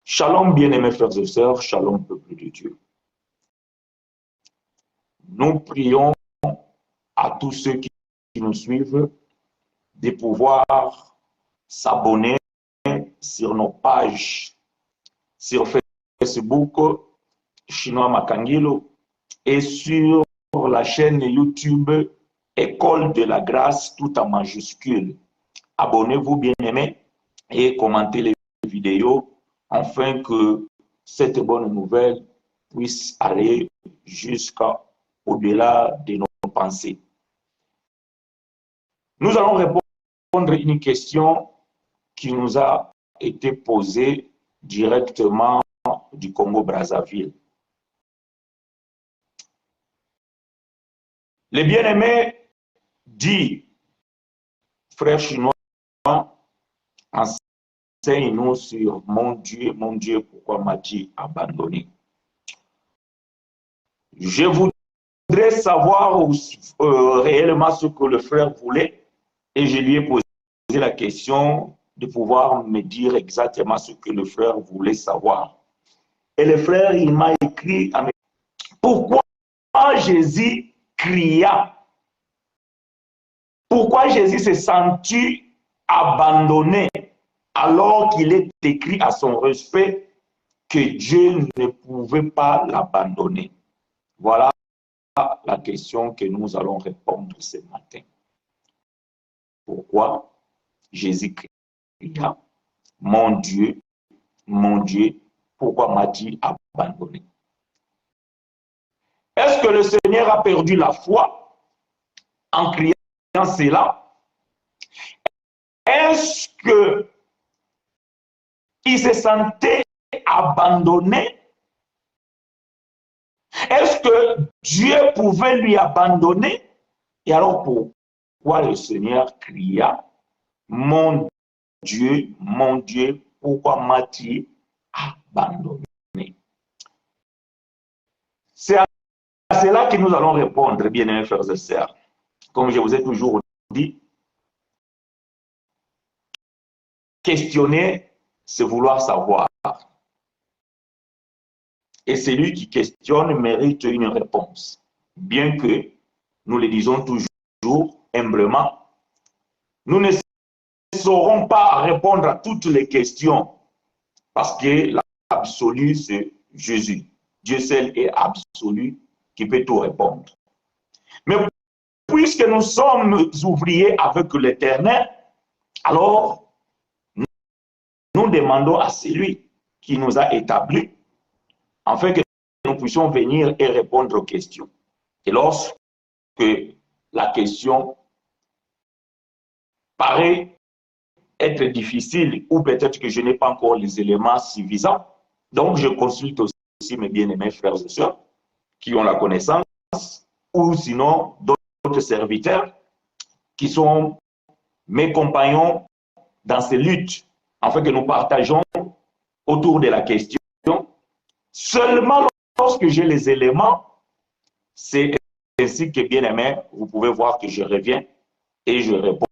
Shalom, bien-aimés frères et sœurs, shalom, peuple de Dieu. Nous prions à tous ceux qui nous suivent de pouvoir s'abonner sur nos pages sur Facebook, Chinois Makangilo, et sur la chaîne YouTube École de la Grâce, tout en majuscule. Abonnez-vous, bien-aimés, et commentez les vidéos afin que cette bonne nouvelle puisse aller jusqu'au-delà de nos pensées. Nous allons répondre à une question qui nous a été posée directement du Congo-Brazzaville. Les bien-aimés dit, frères chinois, enseigne-nous sur mon Dieu, pourquoi m'as-tu abandonné? Je voudrais savoir réellement ce que le frère voulait et je lui ai posé la question de pouvoir me dire exactement ce que le frère voulait savoir. Et le frère, il m'a écrit à me dire, pourquoi Jésus cria? Pourquoi Jésus se sentit abandonné alors qu'il est écrit à son respect que Dieu ne pouvait pas l'abandonner? Voilà la question que nous allons répondre ce matin. Pourquoi Jésus cria, mon Dieu, pourquoi m'as-tu abandonné? Est-ce que le Seigneur a perdu la foi en criant cela? Est-ce qu'il se sentait abandonné? Est-ce que Dieu pouvait lui abandonner? Et alors pourquoi le Seigneur cria, mon Dieu, pourquoi m'as-tu abandonné? C'est à cela que nous allons répondre, bien-aimés frères et sœurs. Comme je vous ai toujours dit, questionner, c'est vouloir savoir. Et celui qui questionne mérite une réponse. Bien que nous le disons toujours humblement, nous ne saurons pas répondre à toutes les questions parce que l'absolu, c'est Jésus. Dieu seul est absolu qui peut tout répondre. Mais puisque nous sommes ouvriers avec l'Éternel, alors nous demandons à celui qui nous a établis afin que nous puissions venir et répondre aux questions. Et lorsque la question paraît être difficile ou peut-être que je n'ai pas encore les éléments suffisants, donc je consulte aussi mes bien-aimés frères et sœurs qui ont la connaissance ou sinon d'autres serviteurs qui sont mes compagnons dans ces luttes afin que nous partageons autour de la question. Seulement lorsque j'ai les éléments, c'est ainsi que, bien aimé, vous pouvez voir que je reviens et je réponds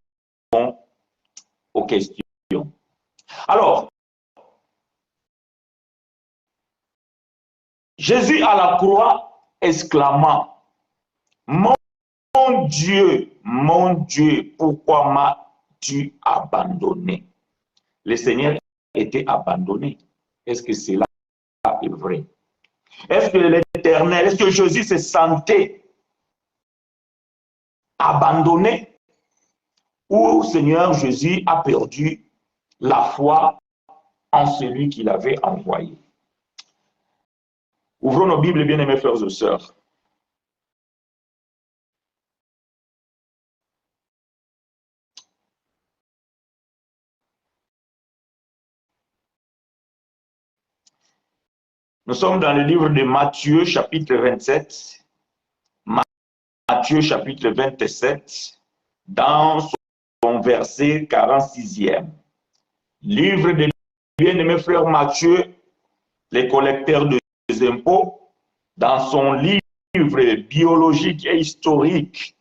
aux questions. Alors, Jésus à la croix exclamant, mon Dieu, pourquoi m'as-tu abandonné? Le Seigneur était abandonné. Est-ce que cela est vrai? Est-ce que l'Éternel, est-ce que Jésus se sentait abandonné? Ou Seigneur Jésus a perdu la foi en celui qu'il avait envoyé? Ouvrons nos Bibles, bien-aimés frères et sœurs. Nous sommes dans le livre de Matthieu, chapitre 27. Matthieu, chapitre 27, dans son verset 46e. Livre de bien-aimé frère Matthieu, les collecteurs des impôts, dans son livre biologique et historique,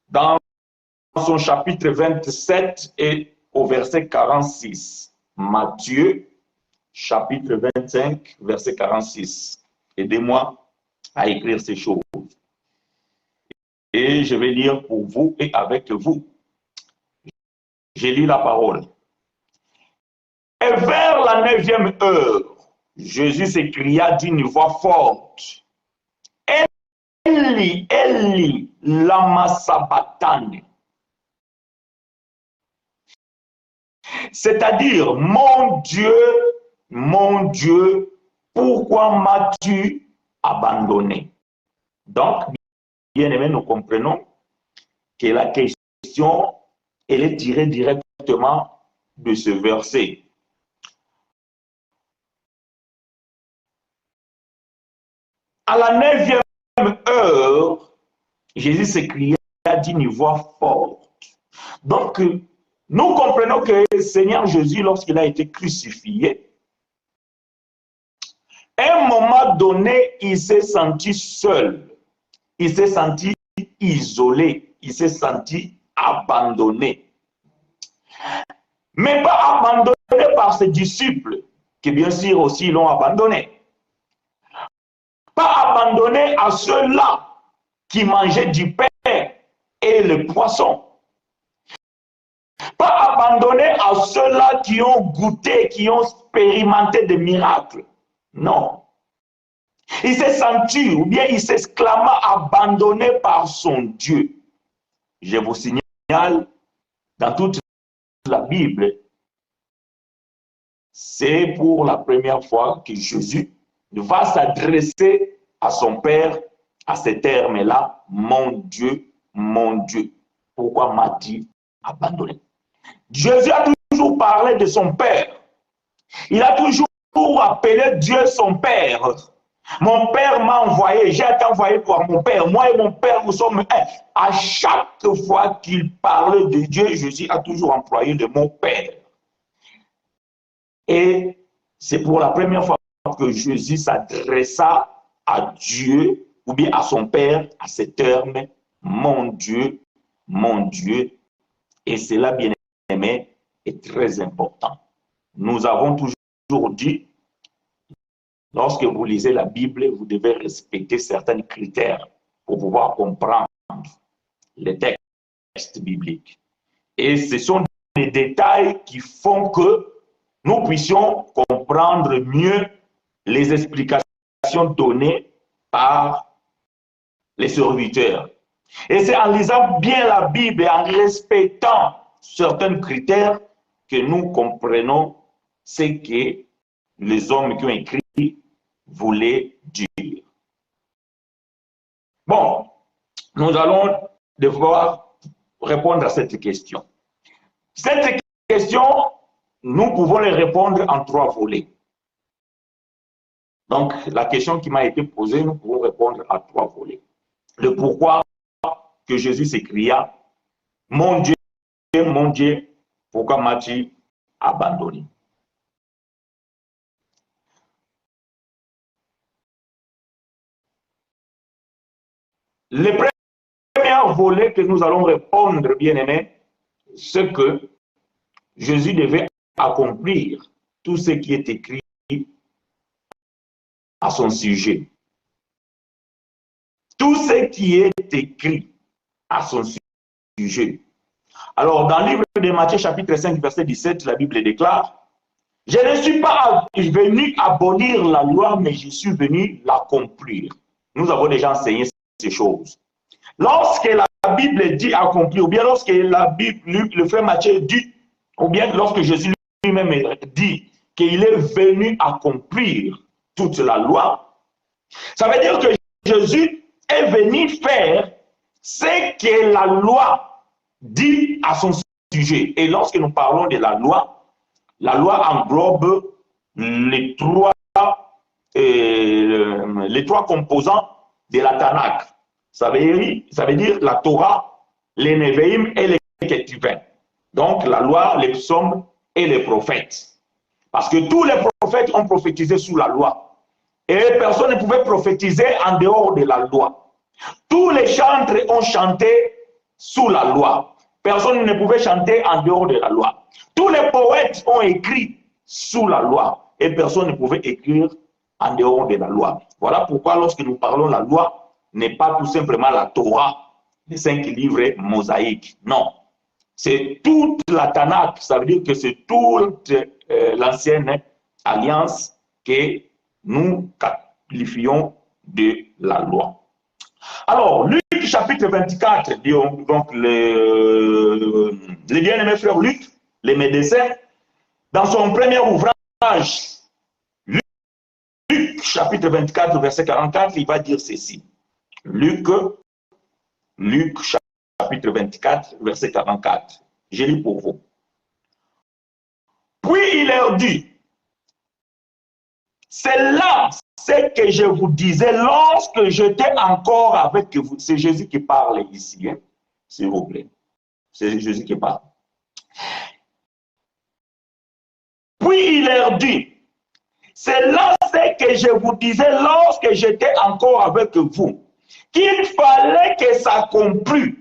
dans son chapitre 27 et au verset 46. Matthieu, chapitre 25, verset 46. Aidez-moi à écrire ces choses. Et je vais lire pour vous et avec vous. J'ai lu la parole. Et vers la 9e heure, Jésus s'écria d'une voix forte, Eli, Eli, lama sabachthani. C'est-à-dire, mon Dieu, pourquoi m'as-tu abandonné? Donc, bien aimé, nous comprenons que la question, elle est tirée directement de ce verset. À la 9e heure, Jésus s'écria d'une voix forte. Donc, nous comprenons que le Seigneur Jésus, lorsqu'il a été crucifié, à un moment donné, il s'est senti seul. Il s'est senti isolé. Il s'est senti abandonné. Mais pas abandonné par ses disciples, qui bien sûr aussi l'ont abandonné. Pas abandonné à ceux-là qui mangeaient du pain et le poisson. Pas abandonné à ceux-là qui ont goûté, qui ont expérimenté des miracles. Non. Il s'est senti, ou bien il s'exclama abandonné par son Dieu. Je vous signale, dans toute la Bible, c'est pour la première fois que Jésus va s'adresser à son Père à ces termes-là, mon Dieu, pourquoi m'as-tu abandonné? Jésus a toujours parlé de son Père. Il a toujours appelé Dieu son Père. Mon Père m'a envoyé, j'ai été envoyé par mon Père. Moi et mon Père, nous sommes un. À chaque fois qu'il parlait de Dieu, Jésus a toujours employé le mot Père. Et c'est pour la première fois que Jésus s'adressa à Dieu, ou bien à son Père, à ces termes, mon Dieu, et cela, bien aimé, est très important. Nous avons toujours dit, lorsque vous lisez la Bible, vous devez respecter certains critères pour pouvoir comprendre les textes bibliques. Et ce sont des détails qui font que nous puissions comprendre mieux les explications données par les serviteurs. Et c'est en lisant bien la Bible et en respectant certains critères que nous comprenons ce que les hommes qui ont écrit voulaient dire. Bon, nous allons devoir répondre à cette question. Cette question, nous pouvons les répondre en 3 volets. Donc, la question qui m'a été posée, nous pouvons répondre à 3 volets. Le pourquoi que Jésus s'écria, mon Dieu, pourquoi m'as-tu abandonné? Le premier volet que nous allons répondre, bien aimé, c'est que Jésus devait accomplir tout ce qui est écrit à son sujet. Tout ce qui est écrit à son sujet. Alors, dans le livre de Matthieu, chapitre 5, verset 17, la Bible déclare, « Je ne suis pas venu abolir la loi, mais je suis venu l'accomplir. » Nous avons déjà enseigné ces choses. Lorsque la Bible dit accomplir, ou bien lorsque la Bible, le frère Matthieu dit, ou bien lorsque Jésus lui-même dit qu'il est venu accomplir toute la loi, ça veut dire que Jésus est venu faire ce que la loi dit à son sujet. Et lorsque nous parlons de la loi englobe les trois composants de la Tanakh. Ça veut dire la Torah, les Nevi'im et les Ketuvim. Donc la loi, les psaumes et les prophètes. Parce que tous les prophètes ont prophétisé sous la loi. Et personne ne pouvait prophétiser en dehors de la loi. Tous les chantres ont chanté sous la loi. Personne ne pouvait chanter en dehors de la loi. Tous les poètes ont écrit sous la loi et personne ne pouvait écrire en dehors de la loi. Voilà pourquoi lorsque nous parlons de la loi, n'est pas tout simplement la Torah, les 5 livres mosaïques. Non, c'est toute la Tanakh, ça veut dire que c'est toute l'ancienne alliance que nous qualifions de la loi. Alors, Luc chapitre 24, donc le bien-aimé frère Luc, les médecins, dans son premier ouvrage, Luc chapitre 24, verset 44, il va dire ceci. Luc chapitre 24, verset 44. Je lis pour vous. Puis il leur dit, c'est là ce que je vous disais lorsque j'étais encore avec vous. C'est Jésus qui parle ici, hein, s'il vous plaît. C'est Jésus qui parle. Puis il leur dit, c'est là ce que je vous disais lorsque j'étais encore avec vous, qu'il fallait que s'accomplisse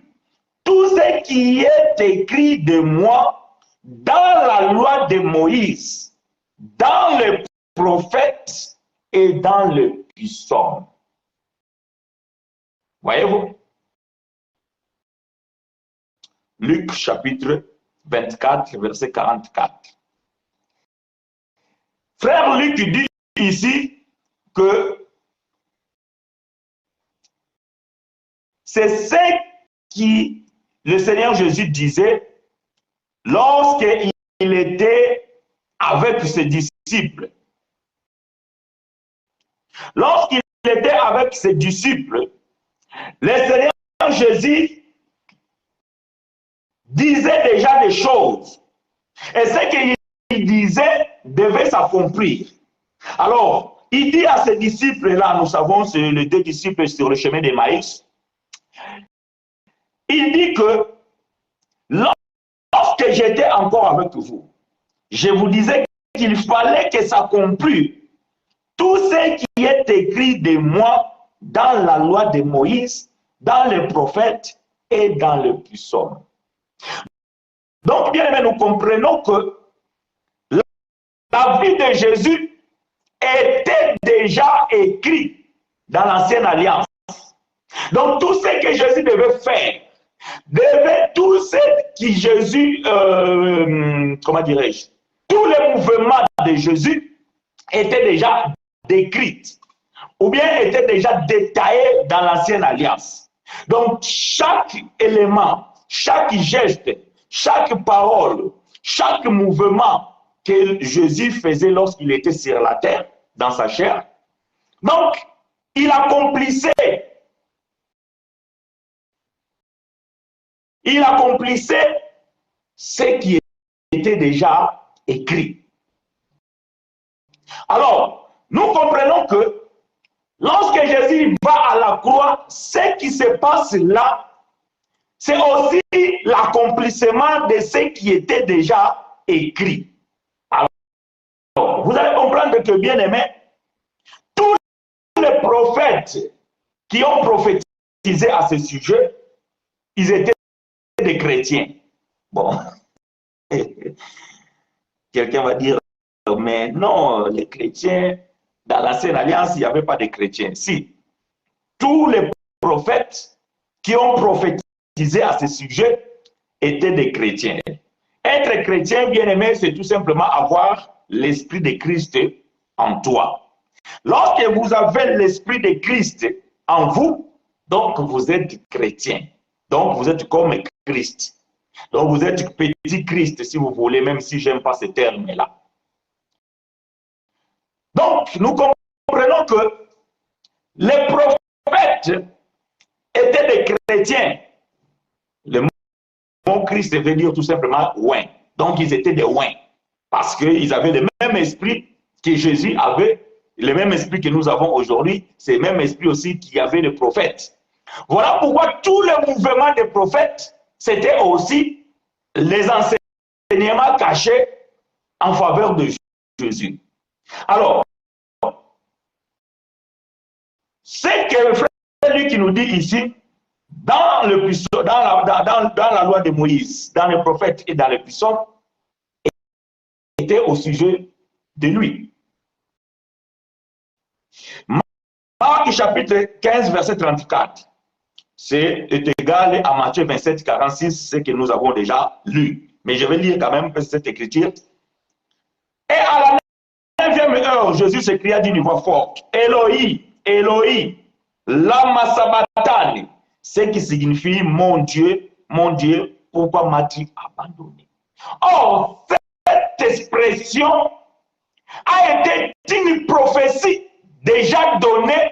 tout ce qui est écrit de moi dans la loi de Moïse, dans les prophètes et dans le psaume. Voyez-vous? Luc chapitre 24, verset 44. Frère Luc dit ici que c'est ce qui le Seigneur Jésus disait lorsqu'il était avec ses disciples. Lorsqu'il était avec ses disciples, le Seigneur Jésus disait déjà des choses. Et ce qu'il disait devait s'accomplir. Alors, il dit à ses disciples-là, nous savons, c'est les 2 disciples sur le chemin d'Emmaüs, il dit que lorsque j'étais encore avec vous, je vous disais qu'il fallait que s'accomplisse tout ce qui est écrit de moi dans la loi de Moïse, dans les prophètes et dans le psaume. Donc, bien aimé, nous comprenons que la vie de Jésus était déjà écrite dans l'ancienne alliance. Donc, tout ce que Jésus devait faire, tout ce que Jésus, comment dirais-je, tous les mouvements de Jésus étaient déjà décrits, ou bien étaient déjà détaillés dans l'ancienne alliance. Donc, chaque élément, chaque geste, chaque parole, chaque mouvement que Jésus faisait lorsqu'il était sur la terre, dans sa chair, donc, il accomplissait ce qui était déjà écrit. Alors, nous comprenons que lorsque Jésus va à la croix, ce qui se passe là, c'est aussi l'accomplissement de ce qui était déjà écrit. Alors, vous allez comprendre que, bien aimé, tous les prophètes qui ont prophétisé à ce sujet, ils étaient des chrétiens. Bon, quelqu'un va dire, mais non, les chrétiens, dans l'ancienne alliance, il n'y avait pas de chrétiens. Si, tous les prophètes qui ont prophétisé à ce sujet étaient des chrétiens. Être chrétien, bien aimé, c'est tout simplement avoir l'esprit de Christ en toi. Lorsque vous avez l'esprit de Christ en vous, donc vous êtes chrétien. Donc vous êtes comme Christ. Donc vous êtes petit Christ, si vous voulez, même si je n'aime pas ce terme-là. Donc nous comprenons que les prophètes étaient des chrétiens. Le mot Christ veut dire tout simplement oint. Donc ils étaient des oints. Parce qu'ils avaient le même esprit que Jésus avait, le même esprit que nous avons aujourd'hui, c'est le même esprit aussi qu'il y avait les prophètes. Voilà pourquoi tous les mouvements des prophètes, c'était aussi les enseignements cachés en faveur de Jésus. Alors, ce que le frère lui qui nous dit ici, dans la loi de Moïse, dans les prophètes et dans les psaumes, était au sujet de lui. Marc chapitre 15, verset 34. C'est égal à Matthieu 27, 46, ce que nous avons déjà lu. Mais je vais lire quand même cette écriture. Et à la 9e heure, Jésus s'écria d'une voix forte, Eloi, Eloi, lama sabachthani, ce qui signifie mon Dieu, pourquoi m'as-tu abandonné? Or, cette expression a été une prophétie déjà donnée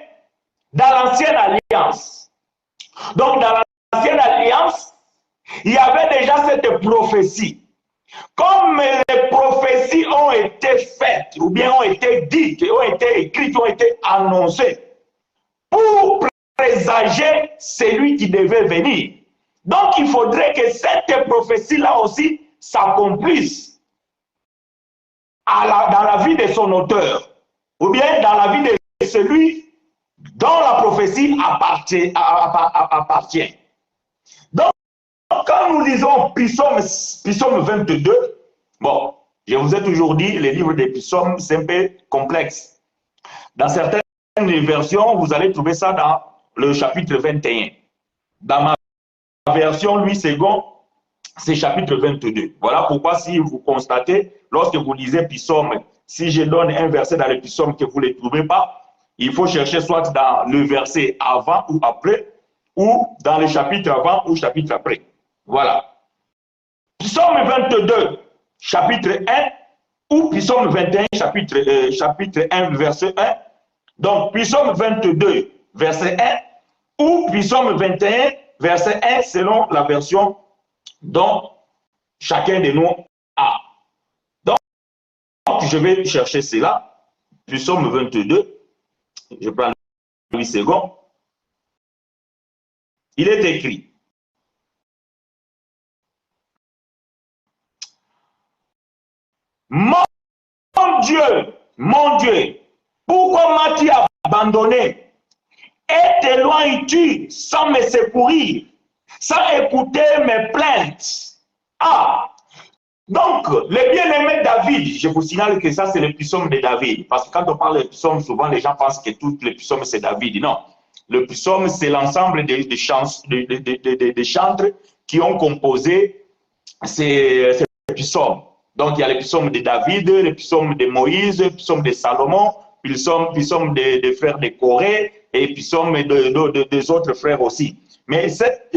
dans l'ancienne alliance. Donc, dans l'ancienne alliance, il y avait déjà cette prophétie. Comme les prophéties ont été faites, ou bien ont été dites, ont été écrites, ont été annoncées, pour présager celui qui devait venir. Donc, il faudrait que cette prophétie-là aussi s'accomplisse dans la vie de son auteur, ou bien dans la vie de celui dont la prophétie appartient. Donc, quand nous lisons Psaume 22, bon, je vous ai toujours dit, les livres des psaumes, c'est un peu complexe. Dans certaines versions, vous allez trouver ça dans le chapitre 21. Dans ma version, lui, second, c'est chapitre 22. Voilà pourquoi, si vous constatez, lorsque vous lisez Psaume, si je donne un verset dans le Psaume que vous ne trouvez pas, il faut chercher soit dans le verset avant ou après, ou dans le chapitre avant ou chapitre après. Voilà. Psaume 22, chapitre 1, ou Psaume 21, chapitre 1, verset 1. Donc, Psaume 22, verset 1, ou Psaume 21, verset 1, selon la version dont chacun de nous a. Donc, je vais chercher cela. Psaume 22, je prends 8 secondes. Il est écrit. Mon Dieu, pourquoi m'as-tu abandonné et t'éloignes-tu sans me secourir, sans écouter mes plaintes? Ah, donc, le bien-aimé David, je vous signale que ça, c'est le psaume de David. Parce que quand on parle de psaume, souvent les gens pensent que tous les psaumes, c'est David. Non. Le psaume, c'est l'ensemble des chantres qui ont composé ces psaumes. Donc, il y a les psaumes de David, les psaumes de Moïse, les psaumes de Salomon, les psaumes des frères de Corée et les psaumes des autres frères aussi. Mais cette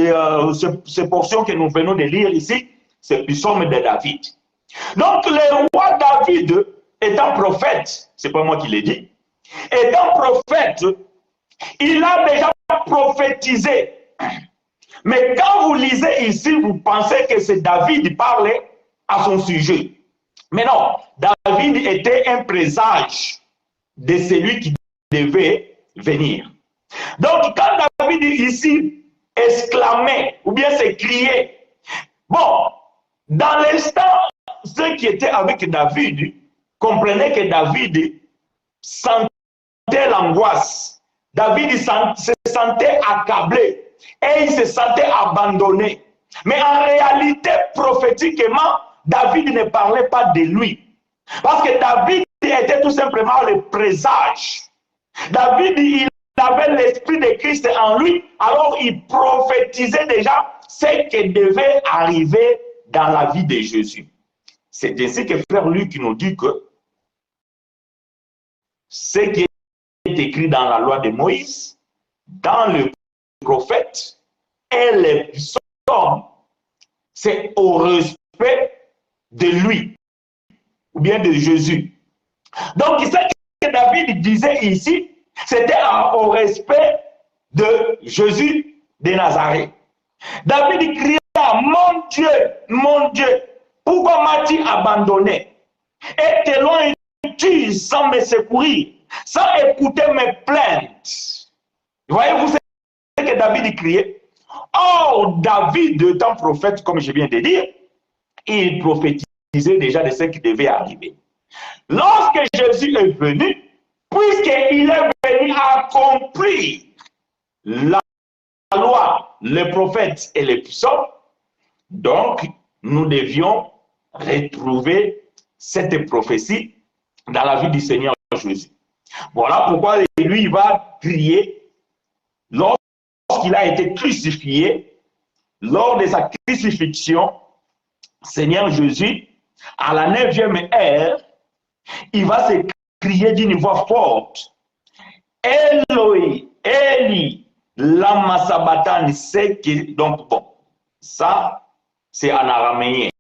portion que nous venons de lire ici, c'est le psaume de David. Donc, le roi David, étant prophète, c'est pas moi qui l'ai dit, étant prophète, il a déjà prophétisé. Mais quand vous lisez ici, vous pensez que c'est David qui parlait à son sujet. Mais non, David était un présage de celui qui devait venir. Donc, quand David ici exclamait, ou bien s'écriait, bon, dans l'instant, ceux qui étaient avec David comprenaient que David sentait l'angoisse. David se sentait accablé et il se sentait abandonné. Mais en réalité, prophétiquement, David ne parlait pas de lui. Parce que David était tout simplement le présage. David, il avait l'esprit de Christ en lui, alors il prophétisait déjà ce qui devait arriver dans la vie de Jésus. C'est ainsi que frère Luc nous dit que ce qui est écrit dans la loi de Moïse, dans le prophète et les psaumes, c'est au respect de lui, ou bien de Jésus. Donc, ce que David disait ici, c'était au respect de Jésus de Nazareth. David cria, mon Dieu, pourquoi m'as-tu abandonné? Et t'éloignes-tu sans me secourir, sans écouter mes plaintes? Voyez-vous ce que David criait? Or, David, étant prophète, comme je viens de dire, il prophétisait déjà de ce qui devait arriver. Lorsque Jésus est venu, puisqu'il est venu accomplir la loi, les prophètes et les psaumes, donc nous devions retrouver cette prophétie dans la vie du Seigneur Jésus. Voilà pourquoi lui, il va crier lorsqu'il a été crucifié, lors de sa crucifixion, Seigneur Jésus, à la 9e heure, il va se crier d'une voix forte. Eloi, Eli, lama sabachthani, c'est que, donc bon, ça, c'est en araméen.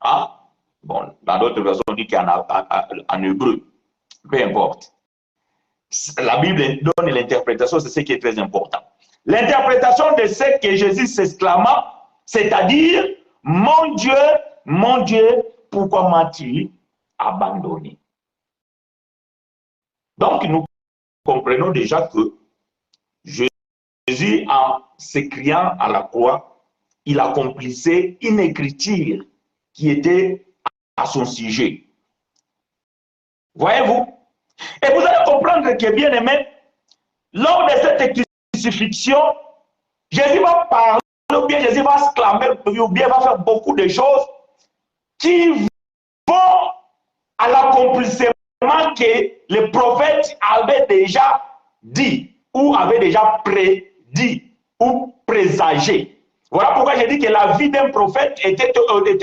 Hein? Bon, dans d'autres versions, on dit qu'en hébreu. Peu importe. La Bible donne l'interprétation, c'est ce qui est très important. L'interprétation de ce que Jésus s'exclama, c'est-à-dire, mon Dieu, pourquoi m'as-tu abandonné? Donc, nous comprenons déjà que Jésus, en s'écriant à la croix, il accomplissait une écriture qui était à son sujet. Voyez-vous? Et vous allez comprendre que, bien aimé, lors de cette crucifixion, Jésus va parler, ou bien Jésus va exclamer, ou bien va faire beaucoup de choses qui vont à l'accomplissement que les prophètes avaient déjà dit, ou avaient déjà prédit, ou présagé. Voilà pourquoi j'ai dit que la vie d'un prophète était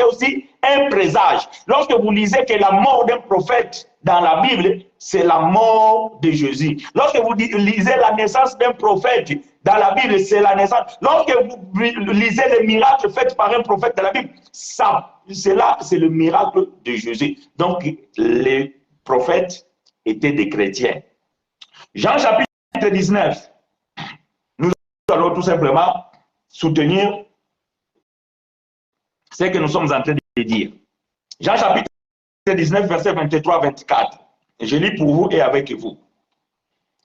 aussi un présage. Lorsque vous lisez que la mort d'un prophète dans la Bible, c'est la mort de Jésus. Lorsque vous lisez la naissance d'un prophète dans la Bible, c'est la naissance. Lorsque vous lisez les miracles faits par un prophète dans la Bible, c'est le miracle de Jésus. Donc, les prophètes étaient des chrétiens. Jean chapitre 19, nous allons tout simplement soutenir ce que nous sommes en train de dire. Jean chapitre 19, verset 23 à 24. Je lis pour vous et avec vous.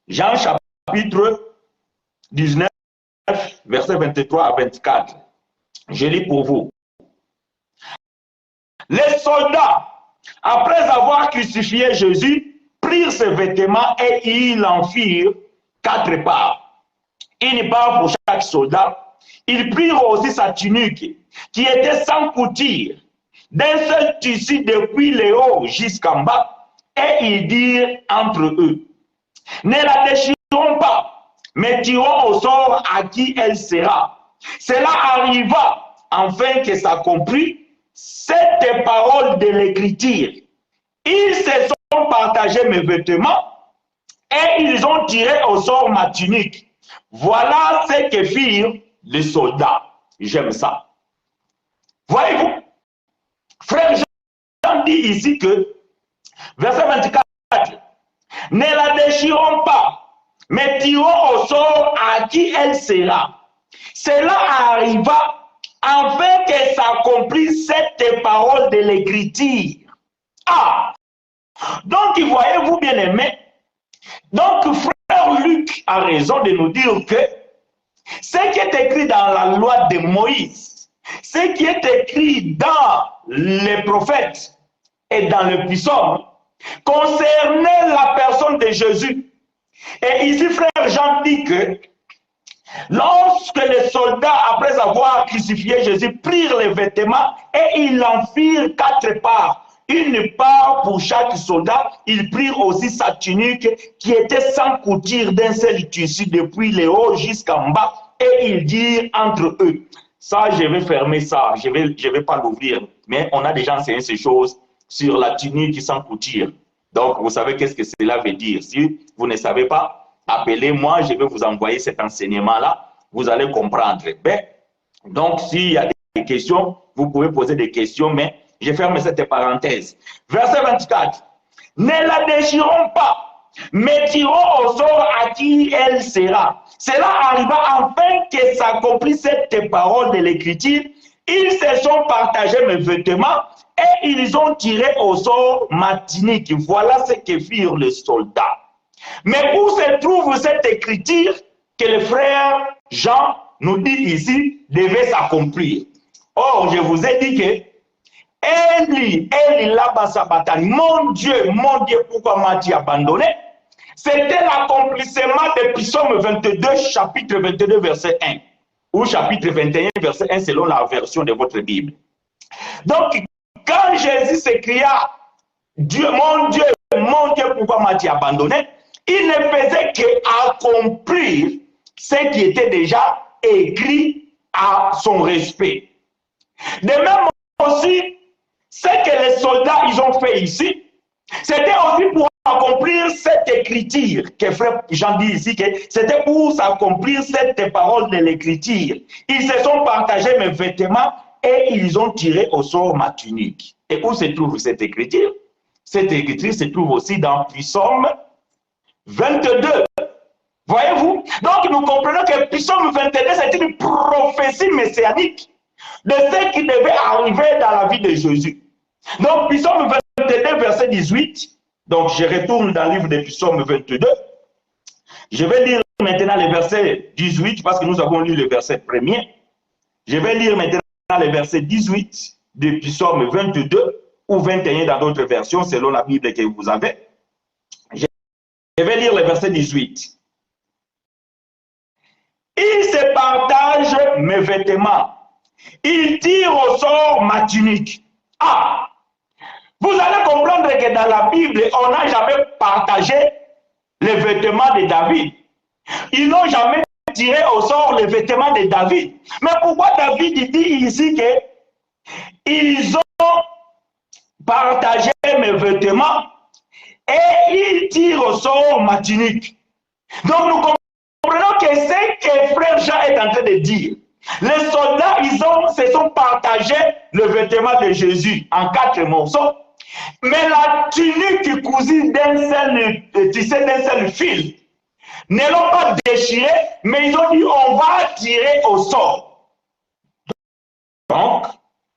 Jean chapitre 19, verset 23 à 24. Je lis pour vous. Les soldats, après avoir crucifié Jésus, prirent ses vêtements et ils en firent 4 parts. Une part pour chaque soldat. Ils prirent aussi sa tunique, qui était sans couture, d'un seul tissu depuis le haut jusqu'en bas, et ils dirent entre eux, ne la déchirons pas, mais tirons au sort à qui elle sera. Cela arriva, afin que s'accomplisse cette parole de l'Écriture. Ils se sont partagés mes vêtements, et ils ont tiré au sort ma tunique. Voilà ce que firent les soldats. J'aime ça. Voyez-vous, frère Jean dit ici que, verset 24, ne la déchirons pas, mais tirons au sort à qui elle sera. Cela arriva afin que s'accomplisse cette parole de l'Écriture. Ah! Donc, voyez-vous, bien aimé, donc frère Luc a raison de nous dire que ce qui est écrit dans la loi de Moïse, ce qui est écrit dans les prophètes et dans le psaume, concernait la personne de Jésus. Et ici, frère Jean dit que lorsque les soldats, après avoir crucifié Jésus, prirent les vêtements et ils en firent 4 parts. Une part pour chaque soldat, ils prirent aussi sa tunique qui était sans couture d'un seul tissu depuis le haut jusqu'en bas et ils dirent entre eux. Ça, je vais fermer ça, je vais pas l'ouvrir. Mais on a déjà enseigné ces choses sur la tunique sans couture. Donc, vous savez qu'est-ce que cela veut dire. Si vous ne savez pas, appelez-moi, je vais vous envoyer cet enseignement-là. Vous allez comprendre. Ben, donc, s'il y a des questions, vous pouvez poser des questions, mais je ferme cette parenthèse. Verset 24. Ne la déchirons pas, mais tirons au sort à qui elle sera. Cela arriva afin que s'accomplisse cette parole de l'Écriture. Ils se sont partagés mes vêtements et ils ont tiré au sort ma tunique. Voilà ce que firent les soldats. Mais où se trouve cette écriture que le frère Jean nous dit ici devait s'accomplir? Or, je vous ai dit que Eli lama sabachthani, mon Dieu, pourquoi m'as-tu abandonné? C'était l'accomplissement de Psaume 22, chapitre 22, verset 1, ou chapitre 21, verset 1, selon la version de votre Bible. Donc, quand Jésus s'écria, Dieu, mon Dieu, pourquoi m'as-tu abandonné? Il ne faisait qu'accomplir ce qui était déjà écrit à son respect. De même aussi, ce que les soldats ils ont fait ici, c'était aussi pour accomplir cette écriture que frère Jean dit ici, que c'était pour s'accomplir cette parole de l'écriture. Ils se sont partagés mes vêtements et ils ont tiré au sort ma tunique. Et où se trouve cette écriture? Cette écriture se trouve aussi dans Psaume 22. Voyez-vous? Donc nous comprenons que Psaume 22, c'est une prophétie messianique de ce qui devait arriver dans la vie de Jésus. Donc Psaume 22, verset 18. Donc je retourne dans le livre de Psaume 22. Je vais lire maintenant le verset 18 parce que nous avons lu le verset premier. Je vais lire maintenant le verset 18 de Psaume 22 ou 21 dans d'autres versions selon la Bible que vous avez. Je vais lire le verset 18. Il se partage mes vêtements. Il tire au sort ma tunique. Ah! Vous allez comprendre que dans la Bible, on n'a jamais partagé les vêtements de David. Ils n'ont jamais tiré au sort les vêtements de David. Mais pourquoi David dit ici que ils ont partagé mes vêtements et ils tirent au sort ma tunique? Donc nous comprenons que c'est que frère Jean est en train de dire. Les soldats, se sont partagés le vêtement de Jésus en 4 morceaux. Mais la tunique cousue tissée d'un seul fil, ne l'ont pas déchirée, mais ils ont dit on va tirer au sort. Donc,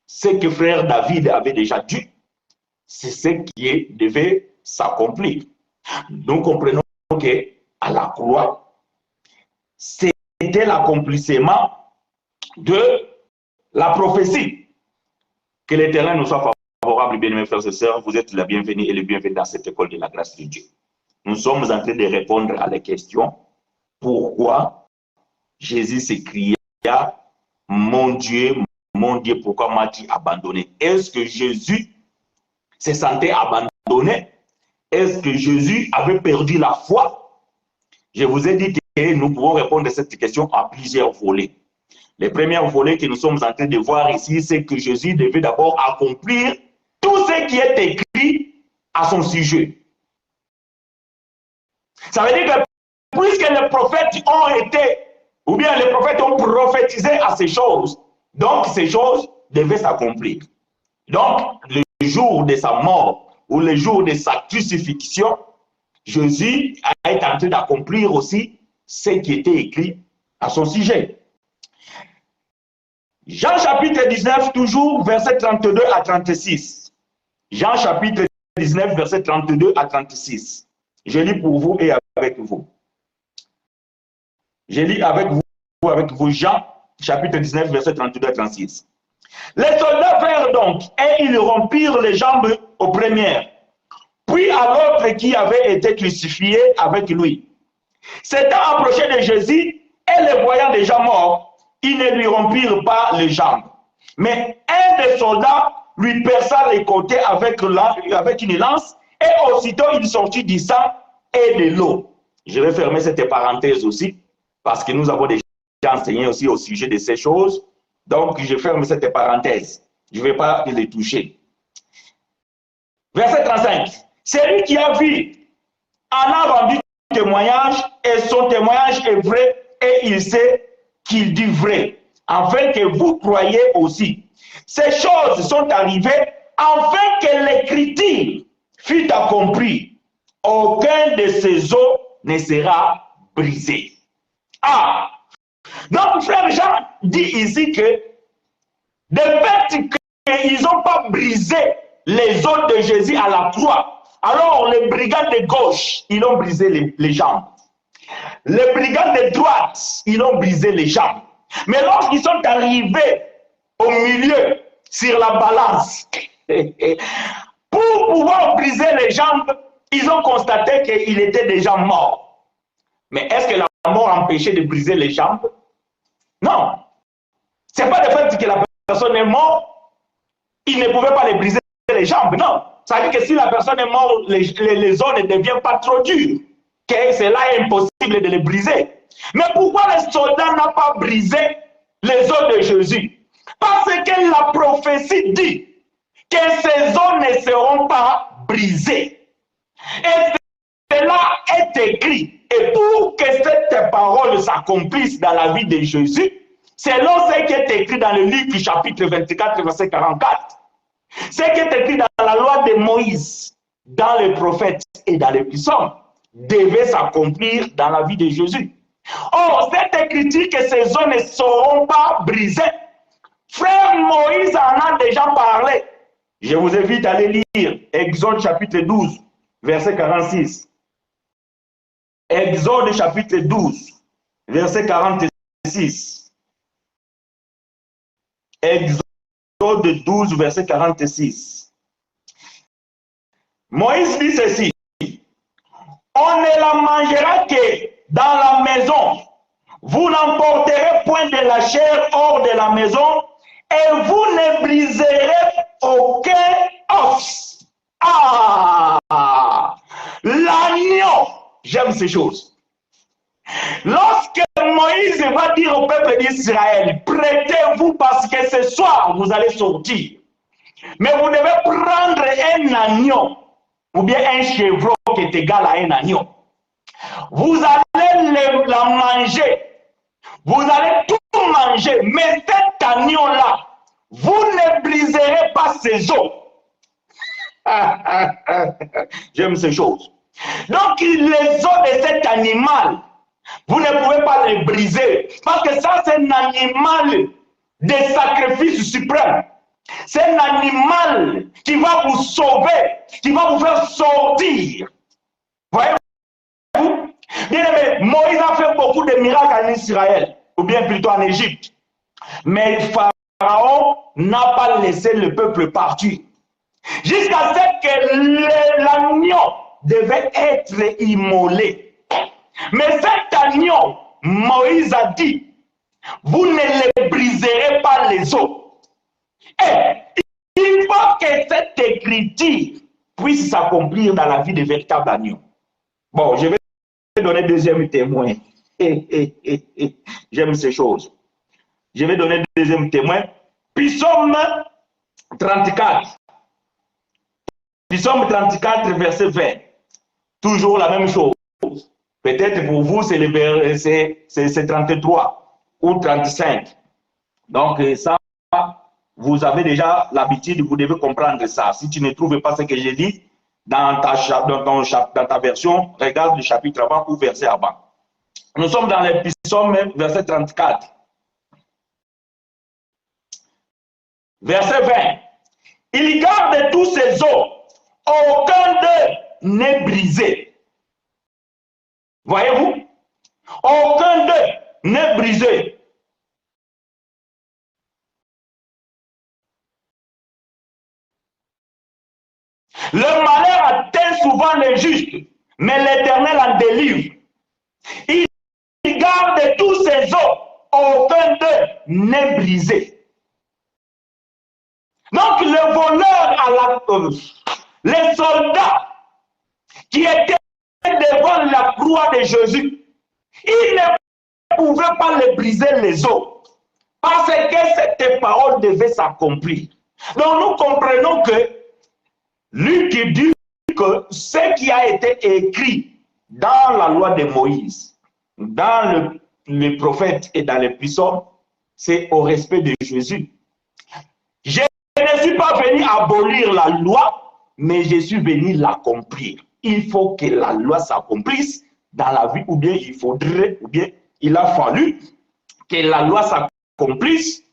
ce que frère David avait déjà dit, c'est ce qui devait s'accomplir. Nous comprenons qu'à la croix, c'était l'accomplissement de la prophétie. Que l'Éternel nous soit favorable, bien-aimés frères et sœurs, vous êtes la bienvenue et le bienvenu dans cette école de la grâce de Dieu. Nous sommes en train de répondre à la question pourquoi Jésus s'écria mon Dieu, pourquoi m'as-tu abandonné? Est-ce que Jésus se sentait abandonné? Est-ce que Jésus avait perdu la foi? Je vous ai dit que nous pouvons répondre à cette question à plusieurs volets. Les premiers volets que nous sommes en train de voir ici, c'est que Jésus devait d'abord accomplir tout ce qui est écrit à son sujet. Ça veut dire que puisque les prophètes ont été, ou bien les prophètes ont prophétisé à ces choses, donc ces choses devaient s'accomplir. Donc, le jour de sa mort ou le jour de sa crucifixion, Jésus a été en train d'accomplir aussi ce qui était écrit à son sujet. Jean chapitre 19, toujours verset 32 à 36. Jean chapitre 19, verset 32 à 36. Je lis pour vous et avec vous. Je lis avec vous Jean chapitre 19, verset 32 à 36. Les soldats vinrent donc et ils rompirent les jambes aux premières, puis à l'autre qui avait été crucifié avec lui. S'étant approché de Jésus et le voyant déjà mort, ils ne lui rompirent pas les jambes. Mais un des soldats lui perça les côtés avec une lance et aussitôt il sortit du sang et de l'eau. Je vais fermer cette parenthèse aussi parce que nous avons déjà enseigné aussi au sujet de ces choses. Donc je ferme cette parenthèse. Je ne vais pas les toucher. Verset 35. Celui qui a vu en a rendu témoignage et son témoignage est vrai et il sait qu'il dit vrai, afin que vous croyiez aussi. Ces choses sont arrivées afin que l'écriture fût accomplie. Aucun de ces os ne sera brisé. Ah! Donc, frère Jean dit ici que de fait qu'ils n'ont pas brisé les os de Jésus à la croix, alors les brigands de gauche, ils ont brisé les jambes. Les brigands de droite, ils ont brisé les jambes. Mais lorsqu'ils sont arrivés au milieu, sur la balance, pour pouvoir briser les jambes, ils ont constaté qu'il était déjà mort. Mais est-ce que la mort empêchait de briser les jambes? Non. Ce n'est pas le fait que la personne est morte, il ne pouvait pas les briser les jambes, non. Ça veut dire que si la personne est morte, les os ne deviennent pas trop durs, que cela est impossible de les briser. Mais pourquoi les soldats n'ont pas brisé les os de Jésus? Parce que la prophétie dit que ces os ne seront pas brisés. Et cela est écrit. Et pour que cette parole s'accomplisse dans la vie de Jésus, selon ce qui est écrit dans le livre chapitre 24, verset 44, ce qui est écrit dans la loi de Moïse, dans les prophètes et dans les psaumes, devait s'accomplir dans la vie de Jésus. Or, cette écriture que ces os ne seront pas brisés, frère Moïse en a déjà parlé. Je vous invite à aller lire Exode chapitre 12, verset 46. Exode chapitre 12, verset 46. Exode 12, verset 46. Moïse dit ceci: on ne la mangera que dans la maison. Vous n'emporterez point de la chair hors de la maison, et vous ne briserez aucun os. Ah! L'agneau! J'aime ces choses. Lorsque Moïse va dire au peuple d'Israël, prêtez-vous parce que ce soir vous allez sortir. Mais vous devez prendre un agneau, ou bien un chevreau qui est égal à un agneau. Vous allez la manger. Vous allez tout manger. Mais cet agneau-là, vous ne briserez pas ses os. J'aime ces choses. Donc, les os de cet animal, vous ne pouvez pas les briser. Parce que ça, c'est un animal de sacrifice suprême. C'est un animal qui va vous sauver, qui va vous faire sortir. Voyez-vous? Bien aimé, Moïse a fait beaucoup de miracles en Israël, ou bien plutôt en Égypte. Mais Pharaon n'a pas laissé le peuple partir. Jusqu'à ce que l'agneau devait être immolé. Mais cet agneau, Moïse a dit, vous ne les briserez pas les os. Et il faut que cette écriture puisse s'accomplir dans la vie de véritables agneaux. Bon, je vais donner deuxième témoin. J'aime ces choses. Je vais donner deuxième témoin. Psaume 34. Psaume 34, verset 20. Toujours la même chose. Peut-être pour vous, c'est 33 ou 35. Donc, ça, vous avez déjà l'habitude, vous devez comprendre ça. Si tu ne trouves pas ce que j'ai dit dans ta version, regarde le chapitre avant ou verset avant. Nous sommes dans les psaumes, verset 34. Verset 20. Il garde tous ses os, aucun d'eux n'est brisé. Voyez-vous? Aucun d'eux n'est brisé. Le malheur atteint souvent les justes, mais l'Éternel en délivre. Il garde tous ses os, aucun d'eux n'est brisé. Donc le voleur les soldats qui étaient devant la croix de Jésus, ils ne pouvaient pas les briser les os, parce que cette parole devait s'accomplir. Donc nous comprenons que Luc dit que ce qui a été écrit dans la loi de Moïse, dans les prophètes et dans les psaumes, c'est au respect de Jésus. Je ne suis pas venu abolir la loi, mais je suis venu l'accomplir. Il faut que la loi s'accomplisse dans la vie, ou bien il faudrait, ou bien il a fallu que la loi s'accomplisse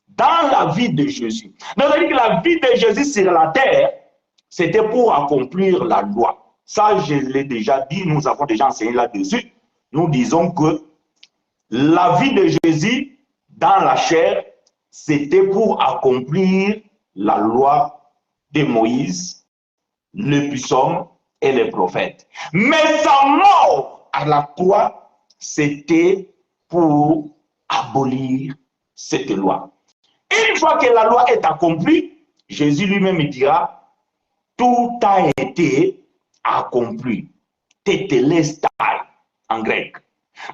dans la vie de Jésus. Donc, c'est-à-dire que la vie de Jésus sur la terre, c'était pour accomplir la loi. Ça, je l'ai déjà dit, nous avons déjà enseigné là-dessus. Nous disons que la vie de Jésus dans la chair, c'était pour accomplir la loi de Moïse, le psaume et les prophètes. Mais sa mort à la croix, c'était pour abolir cette loi. Une fois que la loi est accomplie, Jésus lui-même dira, tout a été accompli. Tetelestai en grec.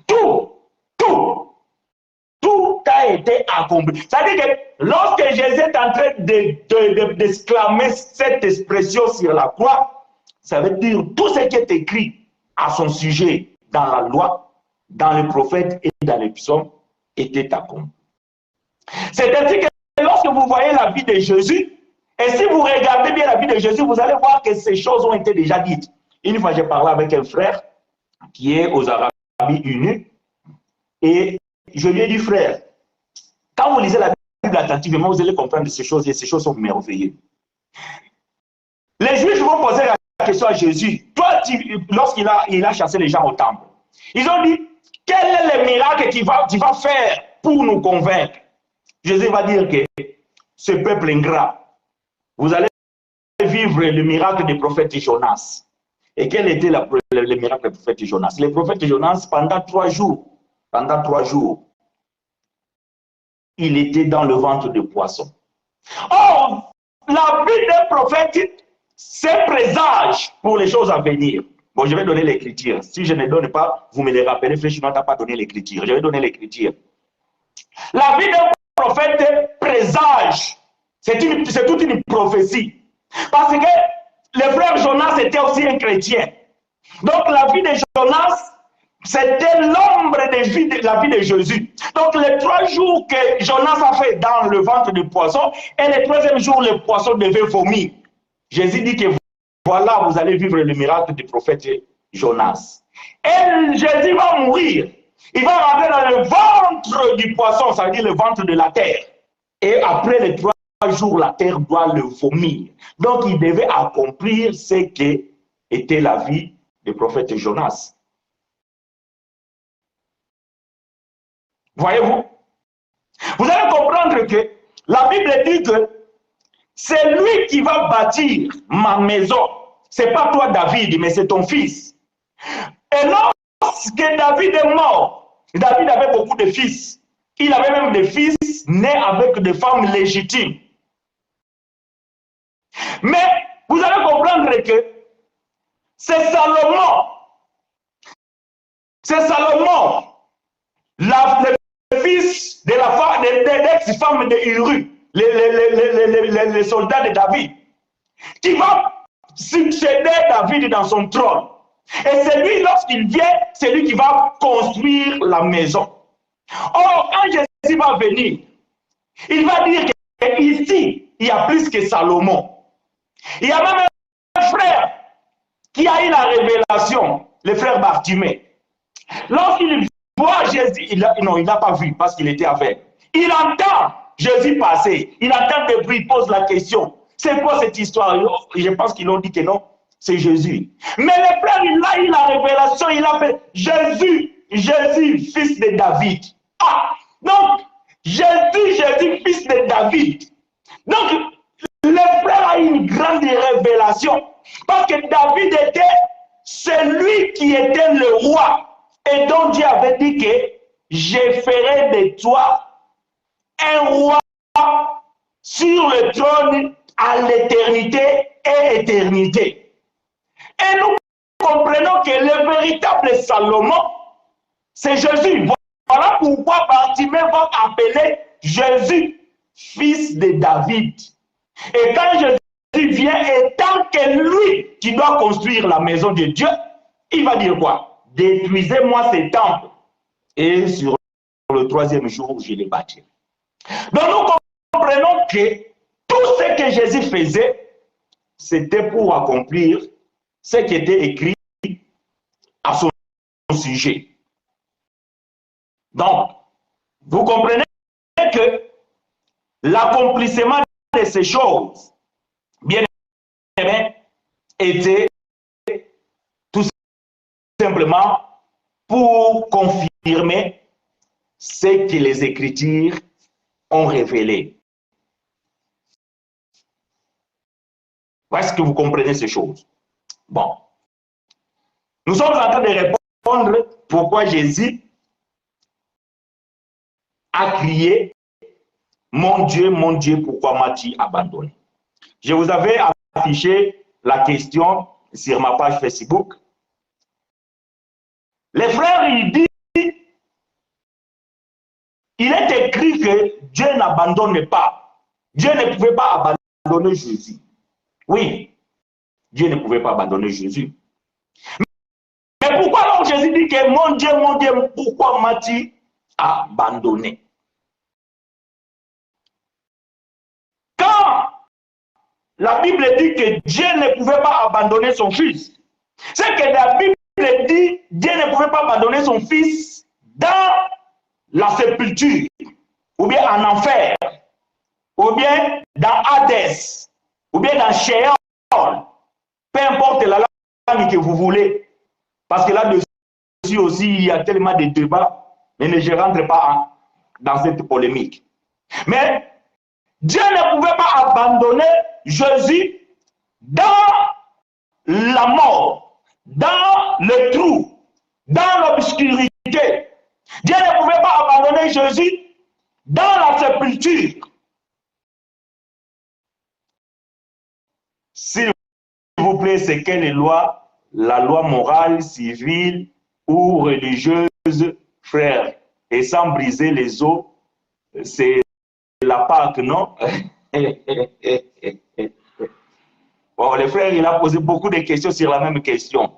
Tout a été accompli. C'est-à-dire que lorsque Jésus est en train d'exclamer cette expression sur la croix, ça veut dire tout ce qui est écrit à son sujet dans la loi, dans les prophètes et dans les psaumes était accompli. C'est-à-dire que lorsque vous voyez la vie de Jésus, et si vous regardez bien la vie de Jésus, vous allez voir que ces choses ont été déjà dites. Une fois, j'ai parlé avec un frère qui est aux Arabes Unis, et je lui ai dit, frère, quand vous lisez la Bible attentivement, vous allez comprendre ces choses, et ces choses sont merveilleuses. Les Juifs vont poser la question à Jésus. Toi, lorsqu'il a chassé les gens au temple, ils ont dit, quel est le miracle qu'il va faire pour nous convaincre? Jésus va dire que ce peuple ingrat, vous allez vivre le miracle du prophète Jonas. Et quel était le miracle du prophète Jonas? Le prophète Jonas, pendant 3 jours, il était dans le ventre de poisson. Or, la vie d'un prophète, c'est présage pour les choses à venir. Bon, je vais donner l'écriture. Si je ne donne pas, vous me les rappelez, frère, sinon tu n'as pas donné l'écriture. Je vais donner l'écriture. La vie d'un prophète présage. C'est toute une prophétie. Parce que le frère Jonas était aussi un chrétien. Donc la vie de Jonas, c'était l'ombre de la vie de Jésus. Donc les 3 jours que Jonas a fait dans le ventre du poisson, et le 3e jour, le poisson devait vomir. Jésus dit que voilà, vous allez vivre le miracle du prophète Jonas. Et Jésus va mourir. Il va rentrer dans le ventre du poisson, ça veut dire le ventre de la terre. Et après les 3 jours, la terre doit le vomir. Donc il devait accomplir ce qu'était la vie du prophète Jonas. Voyez-vous? Vous allez comprendre que la Bible dit que c'est lui qui va bâtir ma maison. Ce n'est pas toi, David, mais c'est ton fils. Et lorsque David est mort, David avait beaucoup de fils. Il avait même des fils nés avec des femmes légitimes. Mais vous allez comprendre que c'est Salomon, le fils de l'ex-femme de Uru, les soldats de David, qui va succéder David dans son trône. Et c'est lui, lorsqu'il vient, c'est lui qui va construire la maison. Or, quand Jésus va venir, il va dire qu'ici, il y a plus que Salomon. Il y a même un frère qui a eu la révélation, le frère Bartimée. Lorsqu'il voit Jésus, il n'a pas vu parce qu'il était aveugle. Il entend Jésus passer, il entend des bruits, il pose la question. C'est quoi cette histoire? Je pense qu'ils ont dit que non, c'est Jésus. Mais le frère, il a eu la révélation, il a fait Jésus, fils de David. Ah, donc, Jésus, fils de David. Donc, le frère a eu une grande révélation. Parce que David était celui qui était le roi. Et donc Dieu avait dit que je ferai de toi un roi sur le trône à l'éternité et éternité. Et nous comprenons que le véritable Salomon, c'est Jésus. Voilà pourquoi Bartimée va appeler Jésus, fils de David. Et quand Jésus vient, et tant que lui qui doit construire la maison de Dieu, il va dire quoi? Détruisez-moi ces temples, et sur le 3e jour, je les bâtirai. Donc nous comprenons que tout ce que Jésus faisait, c'était pour accomplir ce qui était écrit à son sujet. Donc, vous comprenez que l'accomplissement de ces choses, bien aimé, était tout simplement pour confirmer ce que les Écritures ont révélé. Est-ce que vous comprenez ces choses? Bon. Nous sommes en train de répondre pourquoi Jésus a crié mon Dieu, pourquoi m'as-tu abandonné? Je vous avais affiché la question sur ma page Facebook. Les frères, il dit, il est écrit que Dieu n'abandonne pas. Dieu ne pouvait pas abandonner Jésus. Oui, Dieu ne pouvait pas abandonner Jésus. Mais pourquoi alors Jésus dit que mon Dieu, pourquoi m'as-tu abandonné? Quand la Bible dit que Dieu ne pouvait pas abandonner son fils, c'est que la Bible dit que Dieu ne pouvait pas abandonner son fils dans la sépulture, ou bien en enfer, ou bien dans Hadès, ou bien dans Sheol, peu importe la langue que vous voulez, parce que là-dessus aussi, il y a tellement de débats, mais je ne rentre pas dans cette polémique. Mais Dieu ne pouvait pas abandonner Jésus dans la mort, dans le trou, dans l'obscurité. Dieu ne pouvait pas abandonner Jésus dans la sépulture. S'il vous plaît, c'est quelle loi? La loi morale, civile ou religieuse, frère. Et sans briser les os, c'est la Pâque, non? Bon, le frère, il a posé beaucoup de questions sur la même question.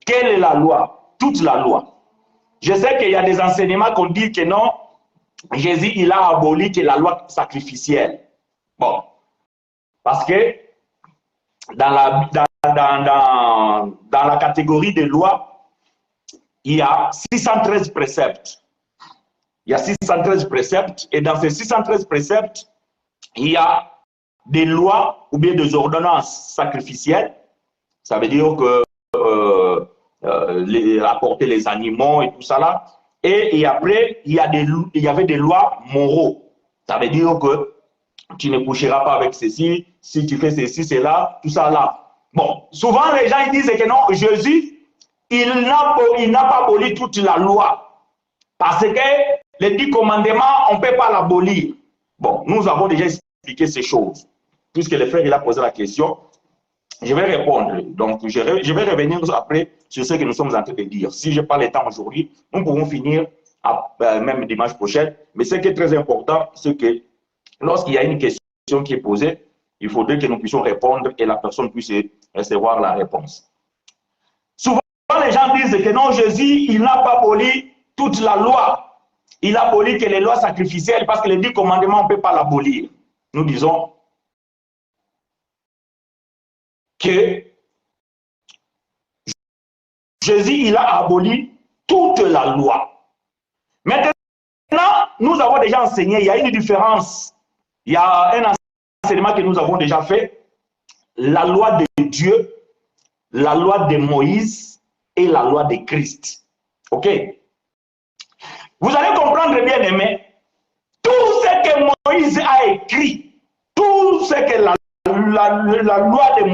Quelle est la loi? Toute la loi. Je sais qu'il y a des enseignements qu'on dit que non, Jésus, il a aboli que la loi sacrificielle. Bon, parce que dans la catégorie des lois, il y a 613 préceptes. Il y a 613 préceptes, et dans ces 613 préceptes, il y a des lois ou bien des ordonnances sacrificielles. Ça veut dire que rapporter les animaux et tout ça là. Et après, il y avait des lois moraux. Ça veut dire que tu ne coucheras pas avec ceci, si tu fais ceci, cela, tout ça là. Bon, souvent les gens ils disent que non, Jésus, il n'a pas aboli toute la loi. Parce que les 10 commandements, on ne peut pas l'abolir. Bon, nous avons déjà expliqué ces choses. Puisque le frère il a posé la question, je vais répondre. Donc, je vais revenir après sur ce que nous sommes en train de dire. Si je n'ai pas le temps aujourd'hui, nous pouvons finir même dimanche prochain. Mais ce qui est très important, c'est que lorsqu'il y a une question qui est posée, il faudrait que nous puissions répondre et la personne puisse recevoir la réponse. Souvent, les gens disent que non, Jésus, il n'a pas aboli toute la loi. Il a aboli que les lois sacrificielles parce que les 10 commandements, on ne peut pas l'abolir. Nous disons que Jésus, il a aboli toute la loi. Maintenant, nous avons déjà enseigné, il y a une différence. Il y a un enseignement que nous avons déjà fait. La loi de Dieu, la loi de Moïse et la loi de Christ. Ok? Vous allez comprendre, bien aimé, tout ce que Moïse a écrit, tout ce que la loi de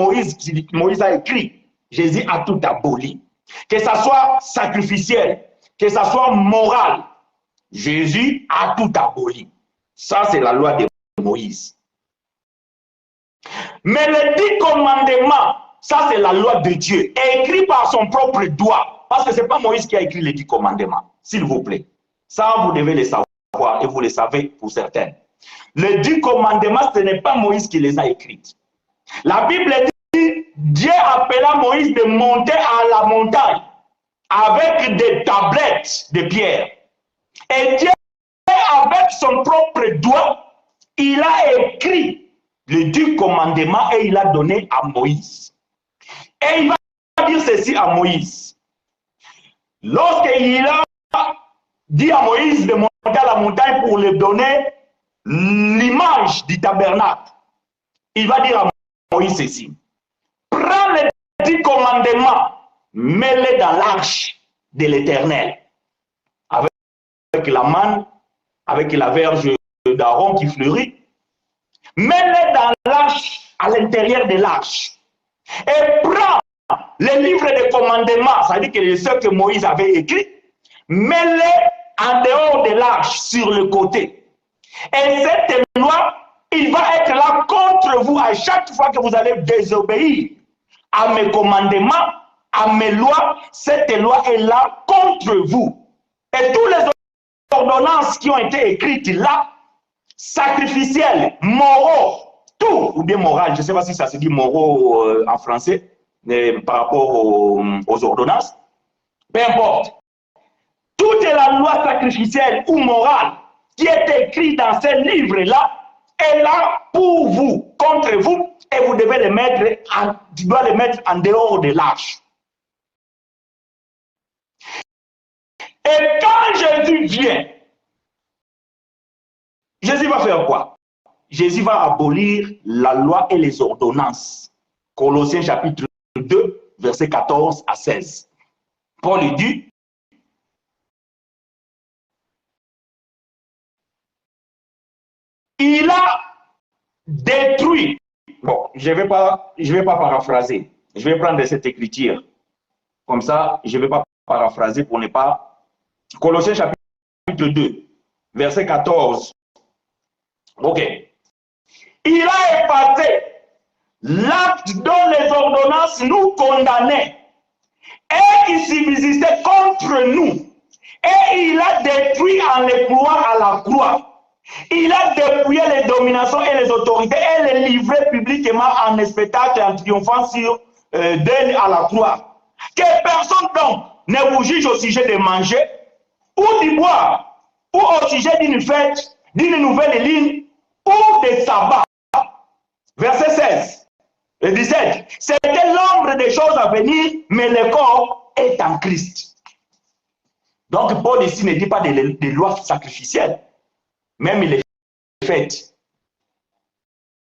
Moïse a écrit, Jésus a tout aboli. Que ça soit sacrificiel, que ça soit moral, Jésus a tout aboli. Ça, c'est la loi de Moïse. Mais les 10 commandements, ça, c'est la loi de Dieu, écrit par son propre doigt. Parce que ce n'est pas Moïse qui a écrit les 10 commandements, s'il vous plaît. Ça, vous devez le savoir et vous le savez pour certains. Les 10 commandements, ce n'est pas Moïse qui les a écrits. La Bible dit, Dieu appela Moïse de monter à la montagne avec des tablettes de pierre. Et Dieu, avec son propre doigt, il a écrit les 10 commandements et il a donné à Moïse. Et il va dire ceci à Moïse. Lorsqu'il a dit à Moïse de monter à la montagne pour lui donner l'image du tabernacle, il va dire à Moïse ceci. Prends les 10 commandements, mets-les dans l'arche de l'Éternel. Avec la manne, avec la verge d'Aaron qui fleurit. Mets-les dans l'arche, à l'intérieur de l'arche. Et prends les livres de commandements, c'est-à-dire que ceux que Moïse avait écrits, mets-les en dehors de l'arche, sur le côté. Et cette loi, il va être là contre vous à chaque fois que vous allez désobéir à mes commandements, à mes lois. Cette loi est là contre vous. Et tous les ordonnances qui ont été écrites là, sacrificielles, moraux, tout, ou bien moral, je ne sais pas si ça se dit moraux en français, par rapport aux ordonnances, peu importe. Toute la loi sacrificielle ou morale qui est écrite dans ces livres-là est là pour vous, contre vous, et vous devez les mettre tu dois les mettre en dehors de l'arche. Et quand Jésus vient, Jésus va faire quoi? Jésus va abolir la loi et les ordonnances. Colossiens chapitre 2, versets 14 à 16. Paul dit, il a détruit. Bon, je vais pas paraphraser. Je vais prendre cette écriture. Comme ça, je ne vais pas paraphraser pour ne pas... Colossiens chapitre 2, verset 14. Ok. Il a effacé l'acte dont les ordonnances nous condamnaient et qui subsistait contre nous. Et il a détruit en les clouant à la croix. Il a dépouillé les dominations et les autorités et les livré publiquement en spectacle et en triomphant sur d'elle à la croix. Que personne donc ne vous juge au sujet de manger ou de boire ou au sujet d'une fête, d'une nouvelle ligne ou des sabbats. Verset 16 et 17. C'était l'ombre des choses à venir, mais le corps est en Christ. Donc Paul ici ne dit pas de lois sacrificielles. Même les fêtes.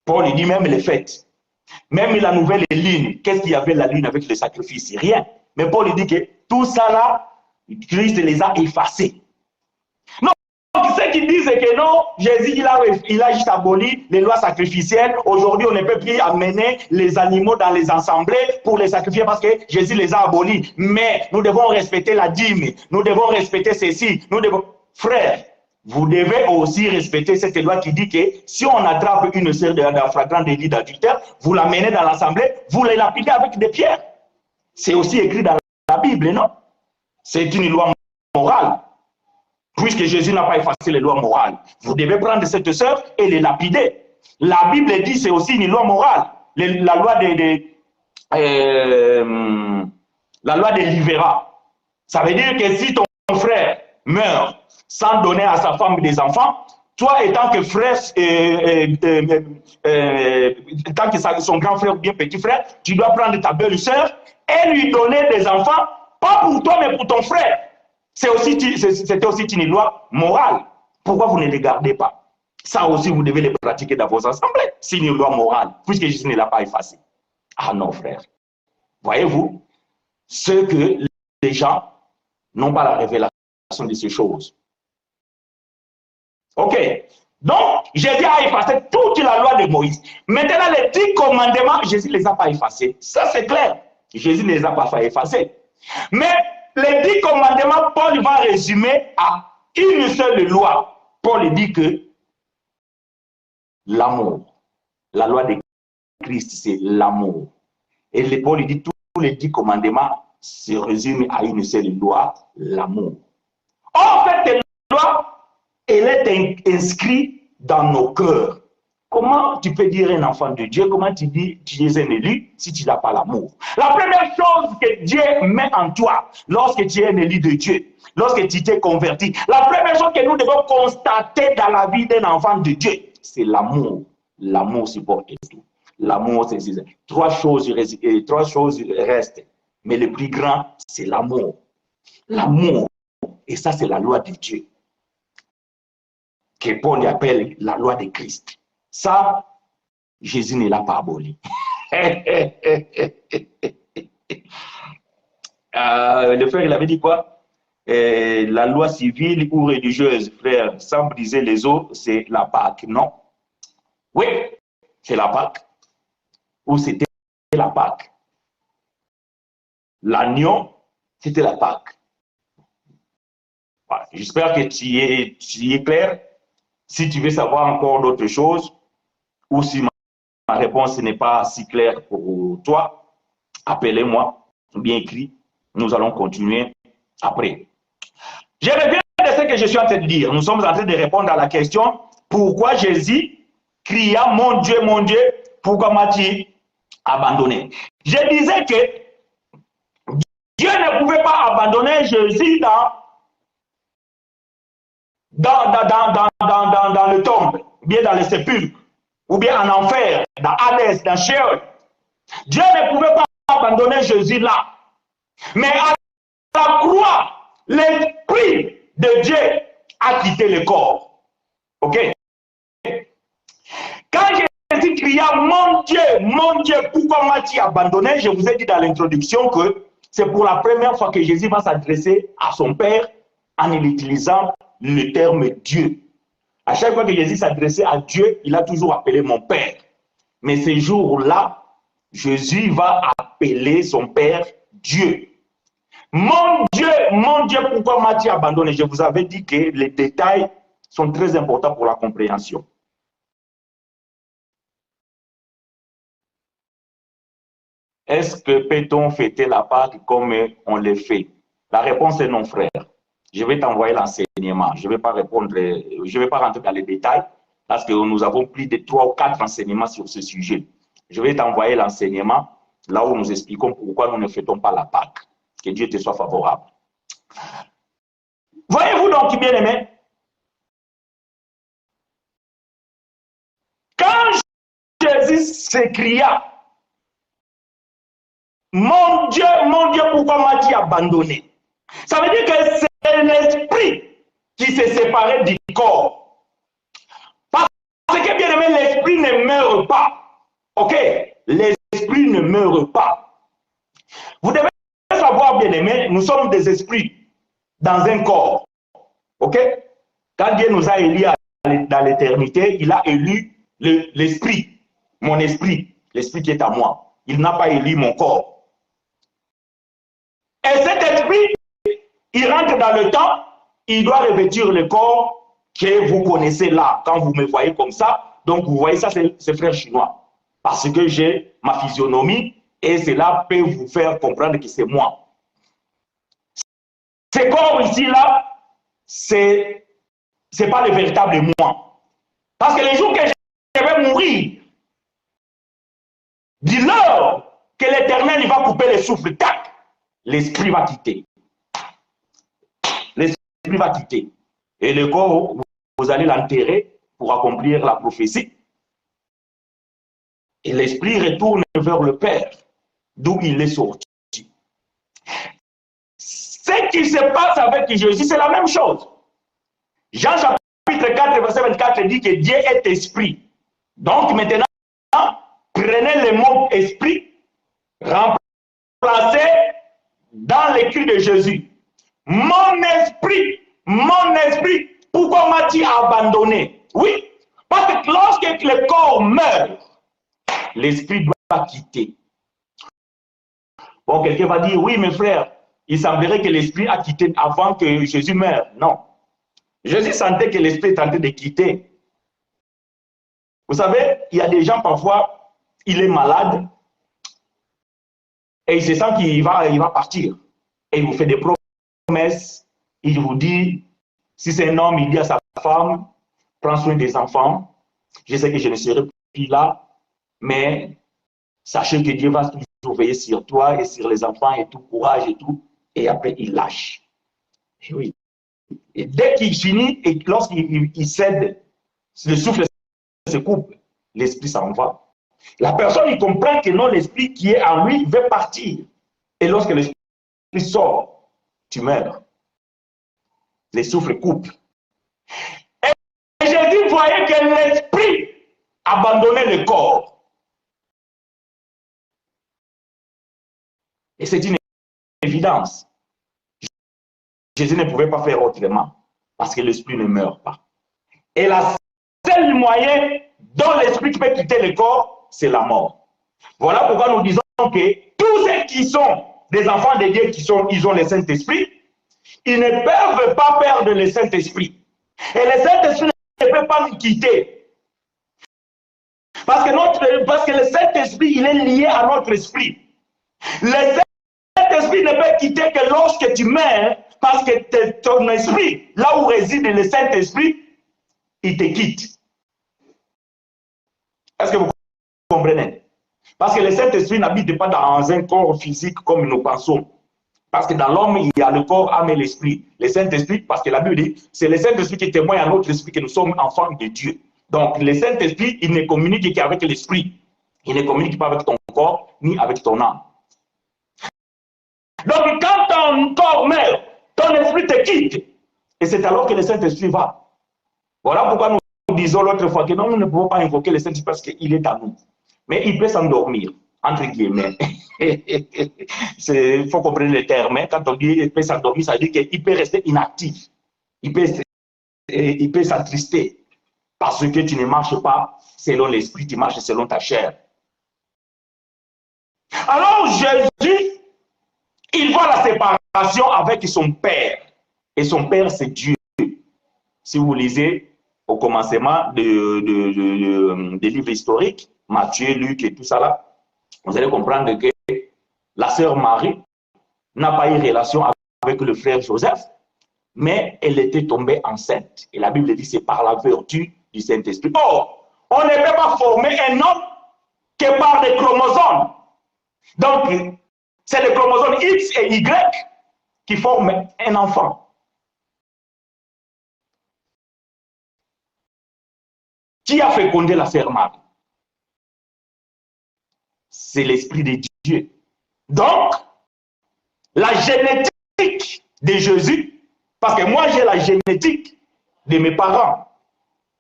Paul dit même les fêtes. Même la nouvelle ligne. Qu'est-ce qu'il y avait la ligne avec le sacrifice? Rien. Mais Paul dit que tout ça là, Christ les a effacés. Non, ceux qui disent que non, Jésus il a juste aboli les lois sacrificielles. Aujourd'hui, on ne peut plus amener les animaux dans les assemblées pour les sacrifier parce que Jésus les a abolis. Mais nous devons respecter la dîme. Nous devons respecter ceci. Nous devons... Frères, vous devez aussi respecter cette loi qui dit que si on attrape une sœur d'un flagrant délit d'adultère, vous l'amenez dans l'assemblée, vous la lapidez avec des pierres. C'est aussi écrit dans la Bible, non? C'est une loi morale. Puisque Jésus n'a pas effacé les lois morales. Vous devez prendre cette sœur et les lapider. La Bible dit que c'est aussi une loi morale. La loi de Livera. Ça veut dire que si ton frère meurt sans donner à sa femme des enfants, toi, étant que frère, tant que son grand frère ou bien petit frère, tu dois prendre ta belle-sœur et lui donner des enfants, pas pour toi, mais pour ton frère. C'était aussi une loi morale. Pourquoi vous ne les gardez pas? Ça aussi, vous devez les pratiquer dans vos assemblées. C'est une loi morale, puisque Jésus ne l'a pas effacée. Ah non, frère. Voyez-vous, ce que les gens n'ont pas la révélation de ces choses. Ok. Donc, Jésus a effacé toute la loi de Moïse. Maintenant, les 10 commandements, Jésus ne les a pas effacés. Ça, c'est clair. Jésus ne les a pas effacés. Mais les 10 commandements, Paul va résumer à une seule loi. Paul dit que l'amour, la loi de Christ, c'est l'amour. Et Paul dit que tous les 10 commandements se résument à une seule loi, l'amour. Or, cette loi, elle est inscrite dans nos cœurs. Comment tu peux dire un enfant de Dieu? Comment tu dis tu es un élu si tu n'as pas l'amour? La première chose que Dieu met en toi lorsque tu es un élu de Dieu, lorsque tu t'es converti, la première chose que nous devons constater dans la vie d'un enfant de Dieu, c'est l'amour. L'amour supporte tout. L'amour, c'est trois choses restent. Mais le plus grand, c'est l'amour. L'amour. Et ça, c'est la loi de Dieu. Que Paul appelle la loi de Christ. Ça, Jésus ne l'a pas aboli. Le frère, il avait dit quoi? La loi civile ou religieuse, frère, sans briser les os, c'est la Pâque, non? Oui, c'est la Pâque. Ou c'était la Pâque. L'agneau, c'était la Pâque. Voilà. J'espère que tu es clair. Si tu veux savoir encore d'autres choses, ou si ma réponse n'est pas si claire pour toi, appelez-moi, bien écrit, nous allons continuer après. Je reviens de ce que je suis en train de dire. Nous sommes en train de répondre à la question pourquoi Jésus cria mon Dieu, pourquoi m'as-tu abandonné? Je disais que Dieu ne pouvait pas abandonner Jésus dans le tombe, ou bien dans le sépulcre, ou bien en enfer, dans Hadès, dans Sheol. Dieu ne pouvait pas abandonner Jésus là. Mais à la croix, l'Esprit de Dieu a quitté le corps. Ok? Quand Jésus cria mon Dieu, pourquoi m'as-tu abandonné? Je vous ai dit dans l'introduction que c'est pour la première fois que Jésus va s'adresser à son Père en utilisant le terme Dieu. À chaque fois que Jésus s'adressait à Dieu, il a toujours appelé mon Père. Mais ce jour-là, Jésus va appeler son Père Dieu. Mon Dieu, pourquoi m'as-tu abandonné? Je vous avais dit que les détails sont très importants pour la compréhension. Est-ce que peut-on fêter la Pâque comme on le fait? La réponse est non, frère. Je vais t'envoyer l'enseignement. Je ne vais pas répondre, je ne vais pas rentrer dans les détails parce que nous avons plus de 3 ou 4 enseignements sur ce sujet. Je vais t'envoyer l'enseignement là où nous expliquons pourquoi nous ne fêtons pas la Pâque. Que Dieu te soit favorable. Voyez-vous donc, bien aimé, quand Jésus s'écria, mon Dieu, pourquoi m'as-tu abandonné? Ça veut dire que c'est l'esprit qui s'est séparé du corps. Parce que, bien aimé, l'esprit ne meurt pas. Ok? L'esprit ne meurt pas. Vous devez savoir, bien aimé, nous sommes des esprits dans un corps. Ok? Quand Dieu nous a élus dans l'éternité, il a élu l'esprit, mon esprit, l'esprit qui est à moi. Il n'a pas élu mon corps. Et cet esprit, il rentre dans le temps, il doit revêtir le corps que vous connaissez là. Quand vous me voyez comme ça, donc vous voyez ça, c'est frère chinois. Parce que j'ai ma physionomie et cela peut vous faire comprendre que c'est moi. Ce corps ici-là, c'est pas le véritable moi. Parce que les jours que je vais mourir, dis-leur que l'Éternel va couper le souffle, tac, l'esprit va quitter. L'esprit va quitter. Et le corps, vous allez l'enterrer pour accomplir la prophétie. Et l'esprit retourne vers le Père, d'où il est sorti. Ce qui se passe avec Jésus, c'est la même chose. Jean chapitre 4, verset 24 dit que Dieu est esprit. Donc maintenant, prenez le mot esprit, remplacez dans l'écrit de Jésus. Mon esprit, pourquoi m'as-tu abandonné? Oui, parce que lorsque le corps meurt, l'esprit doit quitter. Bon, quelqu'un va dire, oui, mes frères, il semblerait que l'esprit a quitté avant que Jésus meure. Non. Jésus sentait que l'esprit est en train de quitter. Vous savez, il y a des gens parfois, il est malade et il se sent qu'il va partir. Et il vous fait des promesses. Il vous dit, si c'est un homme, il dit à sa femme, prends soin des enfants. Je sais que je ne serai plus là, mais sachez que Dieu va toujours veiller sur toi et sur les enfants et tout, courage et tout. Et après, il lâche. Et oui. Et dès qu'il finit, et lorsqu'il cède, le souffle se coupe, l'esprit s'en va. La personne, il comprend que non, l'esprit qui est en lui veut partir. Et lorsque l'esprit sort, tu meurs. Les souffles coupent. Et Jésus voyait que l'esprit abandonnait le corps. Et c'est une évidence. Jésus ne pouvait pas faire autrement parce que l'esprit ne meurt pas. Et la seule moyen dont l'esprit peut quitter le corps, c'est la mort. Voilà pourquoi nous disons que tous ceux qui sont des enfants de Dieu, ils ont le Saint-Esprit, ils ne peuvent pas perdre le Saint-Esprit. Et le Saint-Esprit ne peut pas nous quitter. Parce que le Saint-Esprit, il est lié à notre esprit. Le Saint-Esprit ne peut quitter que lorsque tu meurs, parce que ton esprit, là où réside le Saint-Esprit, il te quitte. Est-ce que vous comprenez? Parce que le Saint-Esprit n'habite pas dans un corps physique comme nous pensons. Parce que dans l'homme, il y a le corps, âme et l'esprit. Le Saint-Esprit, parce que la Bible dit, c'est le Saint-Esprit qui témoigne à notre esprit que nous sommes enfants de Dieu. Donc, le Saint-Esprit, il ne communique qu'avec l'esprit. Il ne communique pas avec ton corps, ni avec ton âme. Donc, quand ton corps meurt, ton esprit te quitte. Et c'est alors que le Saint-Esprit va. Voilà pourquoi nous disons l'autre fois que non, nous ne pouvons pas invoquer le Saint-Esprit parce qu'il est à nous. Mais il peut s'endormir, entre guillemets. Il faut comprendre les termes. Quand on dit qu'il peut s'endormir, ça veut dire qu'il peut rester inactif. Il peut s'attrister. Parce que tu ne marches pas selon l'esprit, tu marches selon ta chair. Alors Jésus, il voit la séparation avec son Père. Et son Père, c'est Dieu. Si vous lisez au commencement des livres historiques, Matthieu, Luc et tout ça là, vous allez comprendre que la sœur Marie n'a pas eu relation avec le frère Joseph, mais elle était tombée enceinte. Et la Bible dit c'est par la vertu du Saint-Esprit. Or, on ne peut pas former un homme que par des chromosomes. Donc, c'est les chromosomes X et Y qui forment un enfant. Qui a fécondé la sœur Marie? C'est l'Esprit de Dieu. Donc, la génétique de Jésus, parce que moi j'ai la génétique de mes parents,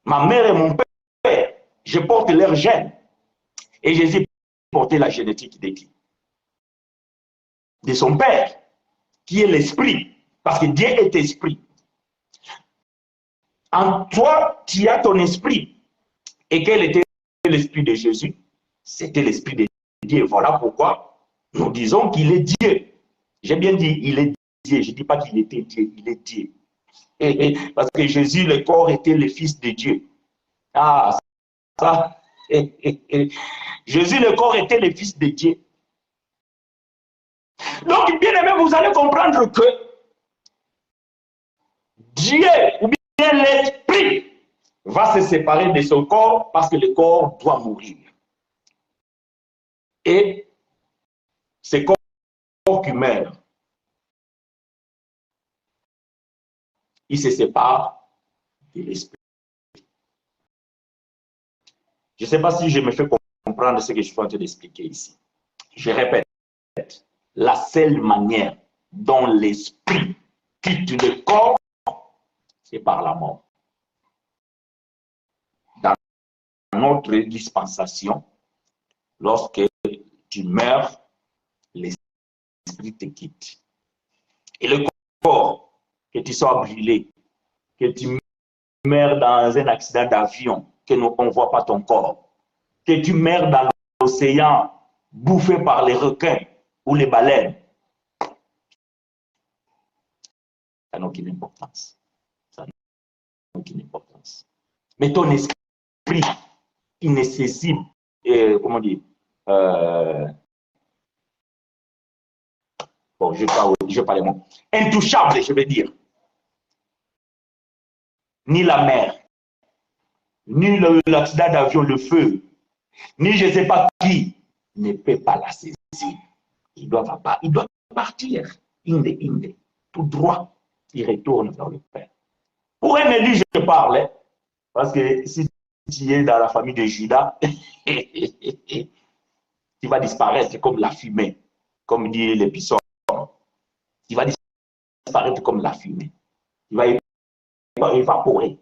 ma mère et mon père, je porte leur gène. Et Jésus portait la génétique de qui? De son Père, qui est l'Esprit, parce que Dieu est Esprit. En toi, tu as ton esprit. Et quel était l'esprit de Jésus? C'était l'esprit de Dieu. Voilà pourquoi nous disons qu'il est Dieu. J'ai bien dit, il est Dieu. Je ne dis pas qu'il était Dieu, il est Dieu. Parce que Jésus, le corps, était le Fils de Dieu. Ah, ça. Jésus, le corps, était le Fils de Dieu. Donc, bien aimé, vous allez comprendre que Dieu, ou bien l'esprit, va se séparer de son corps parce que le corps doit mourir. Et c'est corps qui meurt. Il se sépare de l'esprit. Je ne sais pas si je me fais comprendre ce que je suis en train d'expliquer ici. Je répète, la seule manière dont l'esprit quitte le corps, c'est par la mort. Dans notre dispensation, lorsque tu meurs, l'esprit te quitte. Et le corps, que tu sois brûlé, que tu meurs dans un accident d'avion, que nous ne voit pas ton corps, que tu meurs dans l'océan, bouffé par les requins ou les baleines, ça n'a aucune importance. Ça n'a aucune importance. Mais ton esprit, il nécessite, comment dire, bon, je vais parler moi. Intouchable, je vais dire. Ni la mer, ni l'accident d'avion, le feu, ni je ne sais pas qui ne peut pas la saisir. Il doit partir, inde, tout droit, il retourne vers le Père. Pour un élu, je parle, parce que si tu es dans la famille de Judas, tu vas disparaître comme la fumée, comme dit l'Épître. Tu vas disparaître comme la fumée. Tu vas évaporer.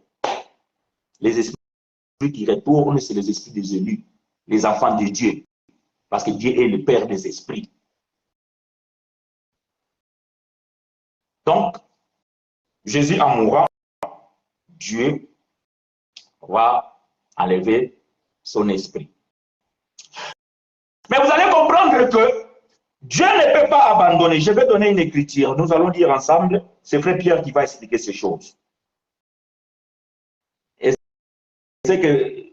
Les esprits qui retournent, c'est les esprits des élus, les enfants de Dieu. Parce que Dieu est le Père des esprits. Donc, Jésus en mourant, Dieu va enlever son esprit. Mais vous allez comprendre que Dieu ne peut pas abandonner. Je vais donner une écriture. Nous allons lire ensemble. C'est Frère Pierre qui va expliquer ces choses. Et c'est que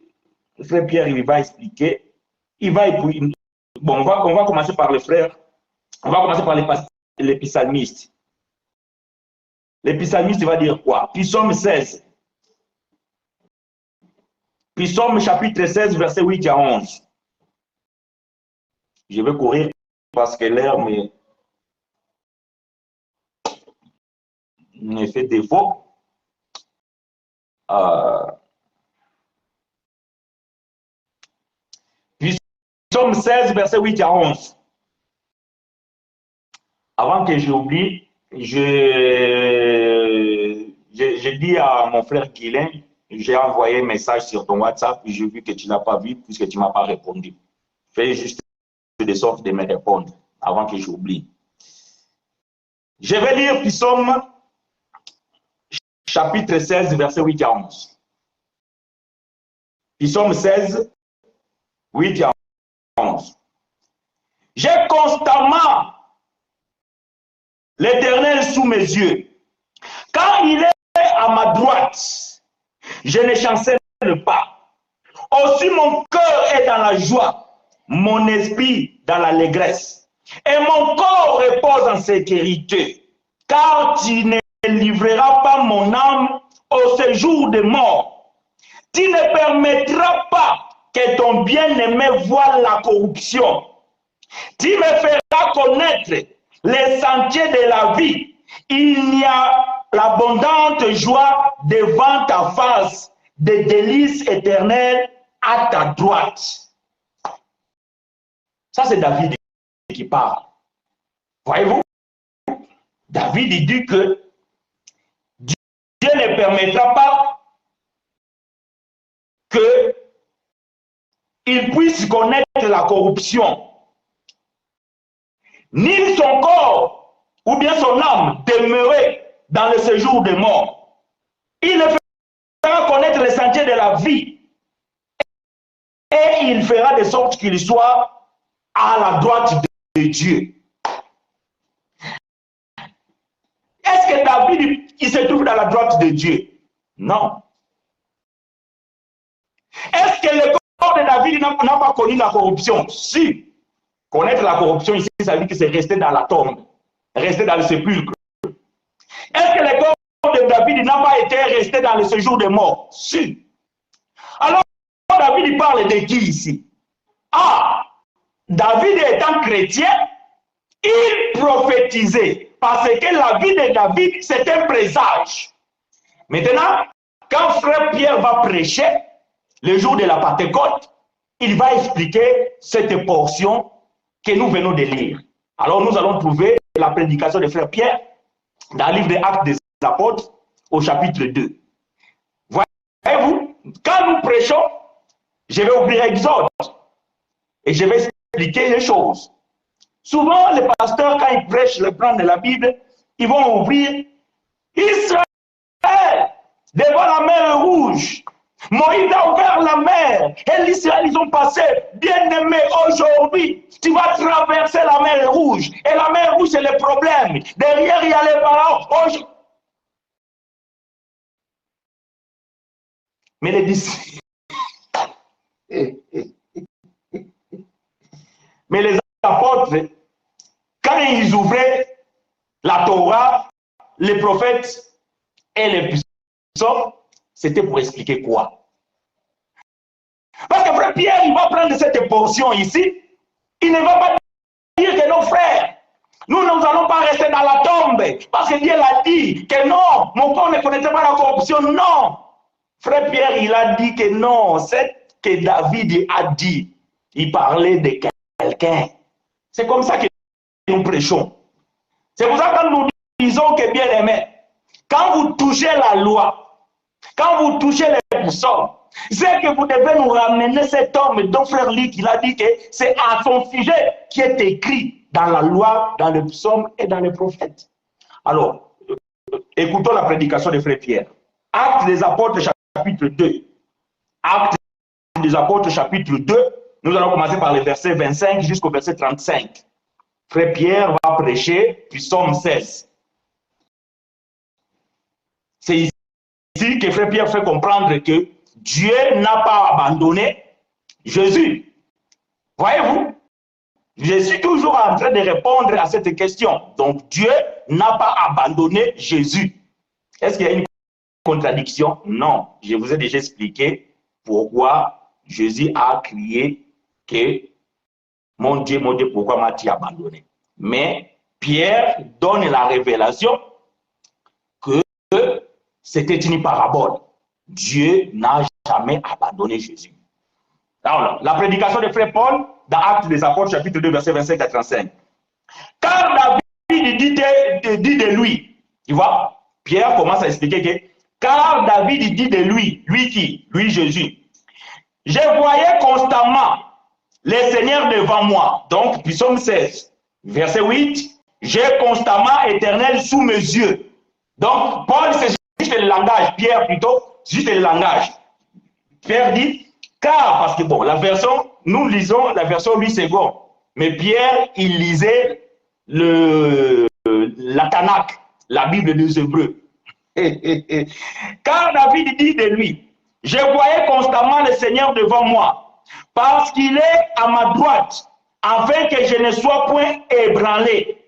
frère Pierre, il va expliquer. Il va épouiller. Bon, on va commencer par les frères. On va commencer par les psalmistes. Les psalmistes, il va dire quoi? Psaume 16. Psaume chapitre 16, verset 8 à 11. Je vais courir parce que l'heure me fait défaut. Psaume 16, verset 8 à 11. Avant que j'oublie, j'ai dit à mon frère Guilain, j'ai envoyé un message sur ton WhatsApp, et j'ai vu que tu ne l'as pas vu puisque tu ne m'as pas répondu. Fais juste de sorte de me répondre avant que j'oublie. Je vais lire Psaume chapitre 16, verset 8 à 11. Psaume 16, 8 à 11. J'ai constamment l'Éternel sous mes yeux. Quand il est à ma droite, je ne chancelle pas. Aussi mon cœur est dans la joie, mon esprit dans l'allégresse. Et mon corps repose en sécurité, car tu ne livreras pas mon âme au séjour des morts. Tu ne permettras pas que ton bien-aimé voie la corruption. Tu me feras connaître les sentiers de la vie. Il y a l'abondante joie devant ta face, des délices éternelles à ta droite. Ça, c'est David qui parle. Voyez-vous? David il dit que Dieu ne permettra pas qu'il puisse connaître la corruption, ni son corps ou bien son âme demeurer dans le séjour des morts. Il ne fera connaître les sentiers de la vie et il fera de sorte qu'il soit à la droite de Dieu. Est-ce que David il se trouve dans la droite de Dieu? Non. Est-ce que le corps de David n'a pas connu la corruption? Si. Connaître la corruption ici, ça veut dire que c'est rester dans la tombe, rester dans le sépulcre. Est-ce que le corps de David n'a pas été resté dans le séjour des morts? Si. Alors, David il parle de qui ici? Ah, David étant chrétien, il prophétisait parce que la vie de David, c'est un présage. Maintenant, quand frère Pierre va prêcher, le jour de la Pentecôte, il va expliquer cette portion que nous venons de lire. Alors nous allons trouver la prédication de frère Pierre dans le livre des Actes des Apôtres au chapitre 2. Voyez-vous, quand nous prêchons, je vais ouvrir Exode et je vais expliquer les choses. Souvent, les pasteurs, quand ils prêchent le plan de la Bible, ils vont ouvrir Israël devant la mer Rouge. Moïse a ouvert la mer et l'Israël, ils ont passé. Bien-aimé, aujourd'hui, tu vas traverser la mer Rouge. Et la mer Rouge, c'est le problème. Derrière, il y a les pharaons. Mais les disciples, mais les apôtres, quand ils ouvraient la Torah, les prophètes et les psaumes, c'était pour expliquer quoi? Parce que frère Pierre, il va prendre cette portion ici, il ne va pas dire que nos frères, nous n'allons pas rester dans la tombe, parce que Dieu l'a dit que non, mon corps ne connaissait pas la corruption, non. Frère Pierre, il a dit que non, c'est que David a dit, il parlait de quelqu'un. C'est comme ça que nous prêchons. C'est pour ça que nous disons que bien aimé, quand vous touchez la loi, quand vous touchez les psaumes, c'est que vous devez nous ramener cet homme dont frère Luc, il a dit que c'est à son sujet qui est écrit dans la loi, dans le psaume et dans les prophètes. Alors, écoutons la prédication de frère Pierre. Actes des apôtres chapitre 2. Actes des apôtres chapitre 2. Nous allons commencer par les versets 25 jusqu'au verset 35. Frère Pierre va prêcher psaume 16. C'est ici que frère Pierre fait comprendre que Dieu n'a pas abandonné Jésus. Voyez-vous? Je suis toujours en train de répondre à cette question. Donc, Dieu n'a pas abandonné Jésus. Est-ce qu'il y a une contradiction? Non. Je vous ai déjà expliqué pourquoi Jésus a crié que mon Dieu, pourquoi m'as-tu abandonné? Mais Pierre donne la révélation que c'était une parabole. Dieu n'a jamais abandonné Jésus. Alors, la prédication de frère Paul dans Actes des Apôtres, chapitre 2, verset 25 à 35. Car David dit de lui, tu vois, Pierre commence à expliquer que, car David dit de lui qui? Lui Jésus. Je voyais constamment les seigneurs devant moi. Donc, psaume 16, verset 8, j'ai constamment éternel sous mes yeux. Donc, Paul, c'est juste le langage, Pierre plutôt, juste le langage. Pierre dit, car, parce que bon, la version, nous lisons la version 8 secondes, mais Pierre, il lisait la Tanakh, la Bible des Hébreux. Car David dit de lui, je voyais constamment le Seigneur devant moi, parce qu'il est à ma droite, afin que je ne sois point ébranlé.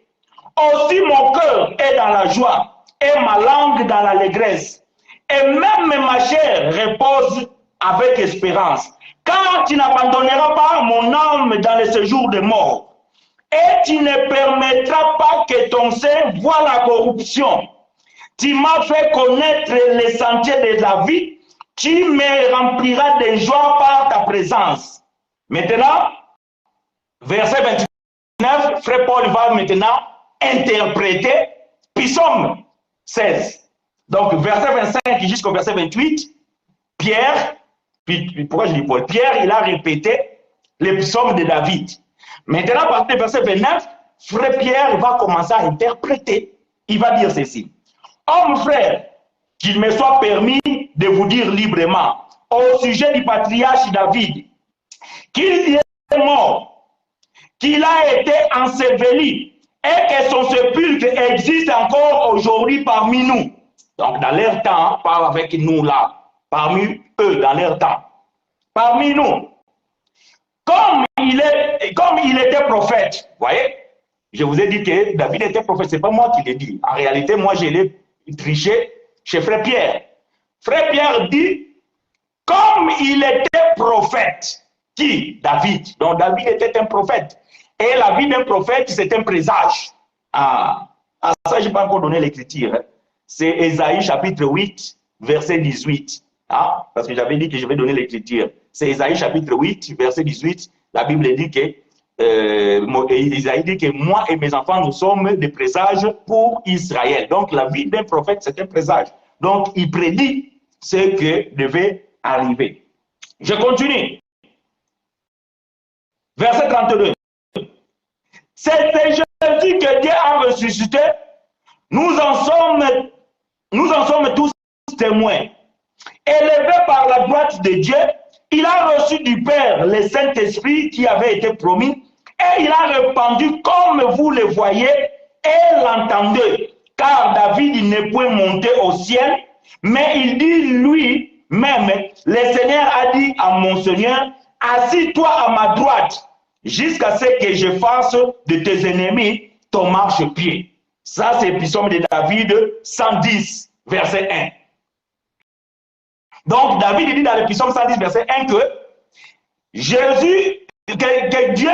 Aussi mon cœur est dans la joie, et ma langue dans l'allégresse. Et même ma chair repose avec espérance, car tu n'abandonneras pas mon âme dans le séjour de mort, et tu ne permettras pas que ton sein voie la corruption. Tu m'as fait connaître les sentiers de la vie, tu me rempliras de joie par ta présence. Maintenant, verset 29, frère Paul va maintenant interpréter psaume 16. Donc, verset 25 jusqu'au verset 28, Pierre, pourquoi je dis Paul? Pierre, il a répété les psaumes de David. Maintenant, à partir du verset 29, frère Pierre va commencer à interpréter. Il va dire ceci. Homme frère, qu'il me soit permis de vous dire librement au sujet du patriarche David, qu'il est mort, qu'il a été enseveli et que son sépulcre existe encore aujourd'hui parmi nous. Donc, dans leur temps, pas avec nous là, parmi eux, dans leur temps. Parmi nous. Comme il était prophète, vous voyez, je vous ai dit que David était prophète, ce n'est pas moi qui l'ai dit. En réalité, moi, je l'ai triché chez frère Pierre. Frère Pierre dit, comme il était prophète, qui? David. Donc, David était un prophète. Et la vie d'un prophète, c'est un présage. Ah, ça, je n'ai pas encore donné l'écriture. Hein. C'est Ésaïe chapitre 8, verset 18. Ah, parce que j'avais dit que je vais donner l'écriture. C'est Ésaïe chapitre 8, verset 18. La Bible dit que, Ésaïe dit que moi et mes enfants, nous sommes des présages pour Israël. Donc, la vie d'un prophète, c'est un présage. Donc, il prédit ce qui devait arriver. Je continue. Verset 32. C'est Jésus que Dieu a ressuscité. Nous en sommes tous témoins. Élevé par la droite de Dieu, il a reçu du Père le Saint-Esprit qui avait été promis et il a répandu comme vous le voyez et l'entendez. Car David n'est point monté au ciel, mais il dit lui-même, le Seigneur a dit à mon Seigneur, assis-toi à ma droite, jusqu'à ce que je fasse de tes ennemis ton marchepied. Ça, c'est le psaume de David 110, verset 1. Donc, David dit dans le psaume 110, verset 1 que Jésus, que Dieu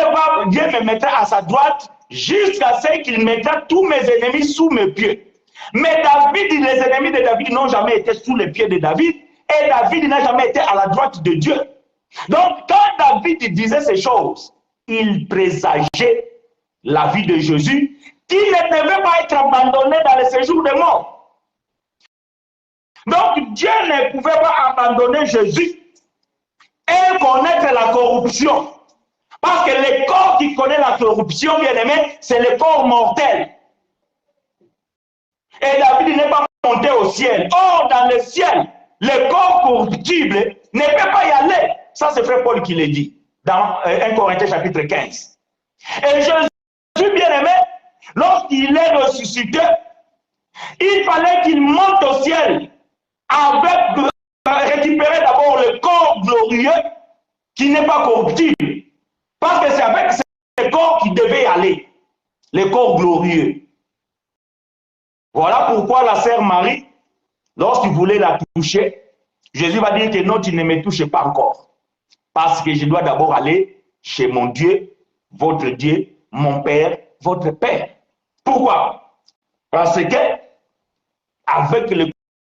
me mettra à sa droite jusqu'à ce qu'il mettra tous mes ennemis sous mes pieds. Mais David, les ennemis de David n'ont jamais été sous les pieds de David et David n'a jamais été à la droite de Dieu. Donc, quand David disait ces choses, il présageait la vie de Jésus qui ne devait pas être abandonné dans le séjour de mort. Donc, Dieu ne pouvait pas abandonner Jésus et connaître la corruption. Parce que le corps qui connaît la corruption, bien aimé, c'est le corps mortel. Et David n'est pas monté au ciel. Or, dans le ciel, le corps corruptible ne peut pas y aller. Ça, c'est frère Paul qui le dit dans 1 Corinthiens chapitre 15. Et Jésus, bien aimé, lorsqu'il est ressuscité, il fallait qu'il monte au ciel avec récupérer d'abord le corps glorieux qui n'est pas corruptible. Parce que c'est avec ces corps qui devaient y aller, les corps glorieux. Voilà pourquoi la sœur Marie, lorsqu'il voulait la toucher, Jésus va dire que non, tu ne me touches pas encore. Parce que je dois d'abord aller chez mon Dieu, votre Dieu, mon Père, votre Père. Pourquoi? Parce que avec le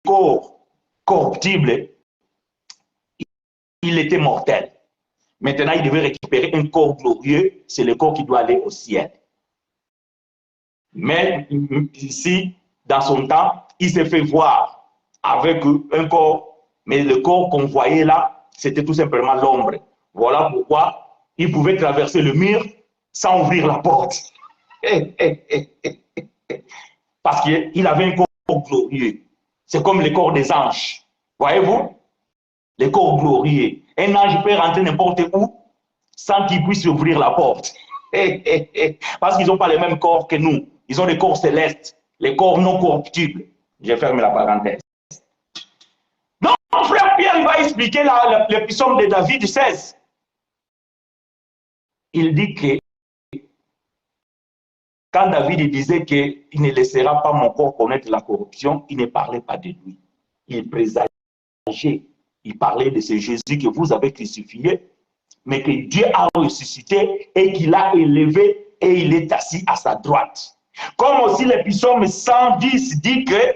corps corruptible, il était mortel. Maintenant, il devait récupérer un corps glorieux, c'est le corps qui doit aller au ciel. Mais ici, dans son temps, il s'est fait voir avec un corps, mais le corps qu'on voyait là, c'était tout simplement l'ombre. Voilà pourquoi il pouvait traverser le mur sans ouvrir la porte. Parce qu'il avait un corps glorieux. C'est comme le corps des anges. Voyez-vous? Le corps glorieux. Un ange peut rentrer n'importe où sans qu'il puisse ouvrir la porte. Parce qu'ils n'ont pas le même corps que nous. Ils ont des corps célestes, les corps non corruptibles. Je ferme la parenthèse. Donc, frère Pierre, il va expliquer le psaume de David 16. Il dit que quand David disait qu'il ne laissera pas mon corps connaître la corruption, il ne parlait pas de lui. Il présageait, il parlait de ce Jésus que vous avez crucifié, mais que Dieu a ressuscité et qu'il a élevé et il est assis à sa droite. Comme aussi le psaume 110 dit que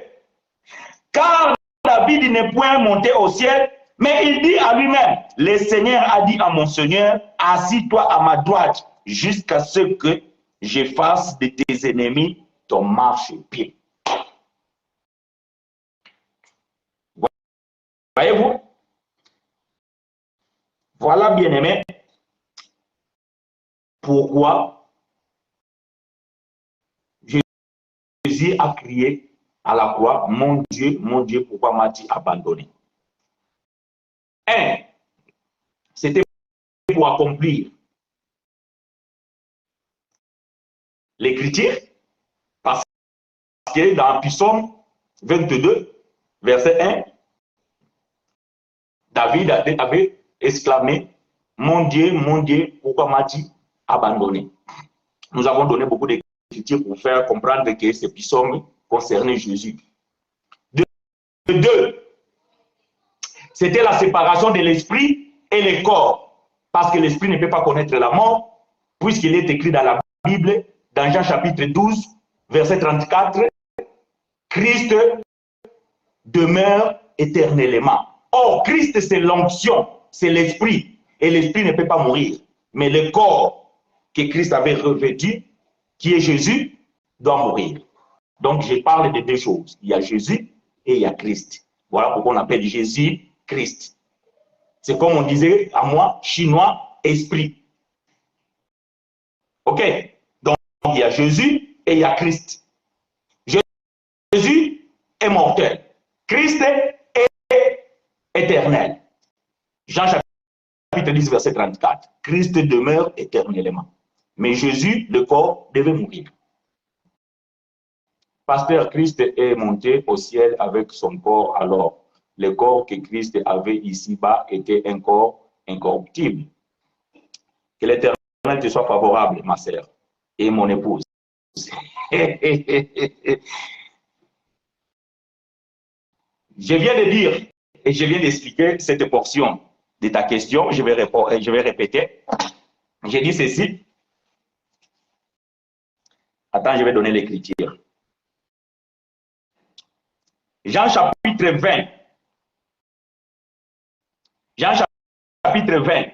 car David n'est point monté au ciel, mais il dit à lui-même, le Seigneur a dit à mon Seigneur, assis-toi à ma droite jusqu'à ce que je fasse de tes ennemis ton marchepied. Voyez-vous? Voilà, bien-aimé, pourquoi Jésus a crié à la croix, mon Dieu, pourquoi m'as-tu abandonné? C'était pour accomplir l'écriture, parce que dans Psaume 22, verset 1, David avait exclamé, mon Dieu, pourquoi m'as-tu abandonné? Nous avons donné beaucoup d'écritures pour faire comprendre que ce psaume concernait Jésus. Deux, c'était la séparation de l'esprit et le corps, parce que l'esprit ne peut pas connaître la mort, puisqu'il est écrit dans la Bible, dans Jean chapitre 12, verset 34, Christ demeure éternellement. Or, Christ, c'est l'onction, c'est l'esprit, et l'esprit ne peut pas mourir. Mais le corps que Christ avait revêtu, qui est Jésus, doit mourir. Donc, je parle de deux choses. Il y a Jésus et il y a Christ. Voilà pourquoi on appelle Jésus Christ. C'est comme on disait à moi, chinois, esprit. Ok? Donc, il y a Jésus et il y a Christ. Jésus est mortel. Christ est éternel. Jean chapitre 10, verset 34. Christ demeure éternellement. Mais Jésus, le corps, devait mourir. Pasteur, Christ est monté au ciel avec son corps. Alors, le corps que Christ avait ici-bas était un corps incorruptible. Que l'Éternel te soit favorable, ma sœur, et mon épouse. Je viens de dire et je viens d'expliquer cette portion de ta question. Je vais répéter. J'ai dit ceci. Attends, je vais donner l'écriture. Jean chapitre 20. Jean chapitre 20.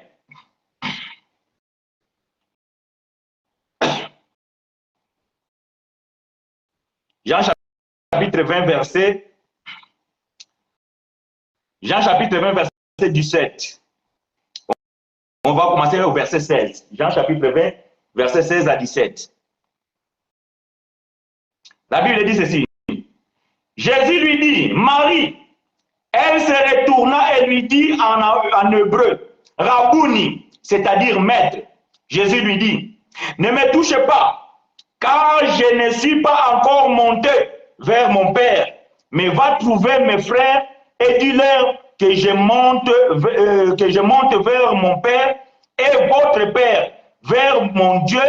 Jean chapitre 20, verset. Jean chapitre 20, verset 17. On va commencer au verset 16. Jean chapitre 20, verset 16 à 17. La Bible dit ceci. Jésus lui dit, Marie, elle se retourna et lui dit en hébreu, Rabouni, c'est-à-dire maître. Jésus lui dit, ne me touche pas, car je ne suis pas encore monté vers mon Père, mais va trouver mes frères et dis-leur que je monte vers mon Père et votre Père, vers mon Dieu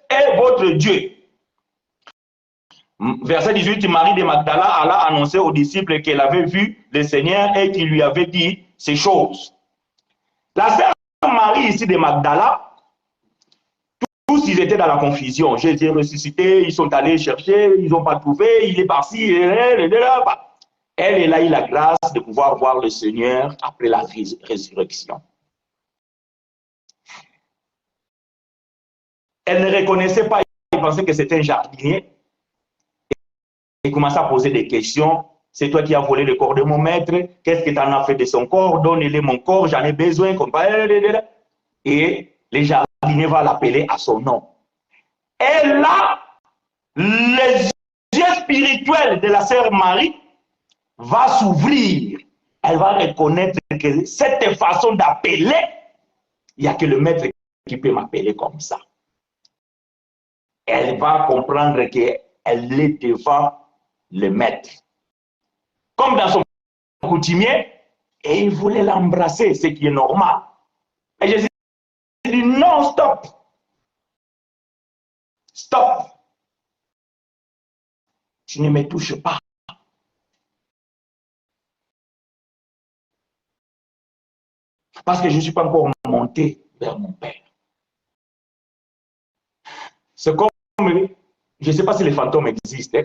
et votre Dieu. Verset 18, Marie de Magdala alla annoncer aux disciples qu'elle avait vu le Seigneur et qu'il lui avait dit ces choses. La sœur Marie ici de Magdala, tous ils étaient dans la confusion. Jésus est ressuscité, ils sont allés chercher, ils n'ont pas trouvé, il est parti, elle a eu la grâce de pouvoir voir le Seigneur après la résurrection. Elle ne reconnaissait pas, elle pensait que c'était un jardinier. Il commençait à poser des questions. C'est toi qui as volé le corps de mon maître. Qu'est-ce que tu en as fait de son corps? Donne-le mon corps, j'en ai besoin. Et le jardinier va l'appeler à son nom. Et là, les yeux spirituels de la sœur Marie va s'ouvrir. Elle va reconnaître que cette façon d'appeler, il n'y a que le maître qui peut m'appeler comme ça. Elle va comprendre qu'elle est devant le maître. Comme dans son coutumier, et il voulait l'embrasser, ce qui est normal. Et Jésus dit non, stop. Stop. Tu ne me touches pas. Parce que je ne suis pas encore monté vers mon Père. C'est comme, je ne sais pas si les fantômes existent.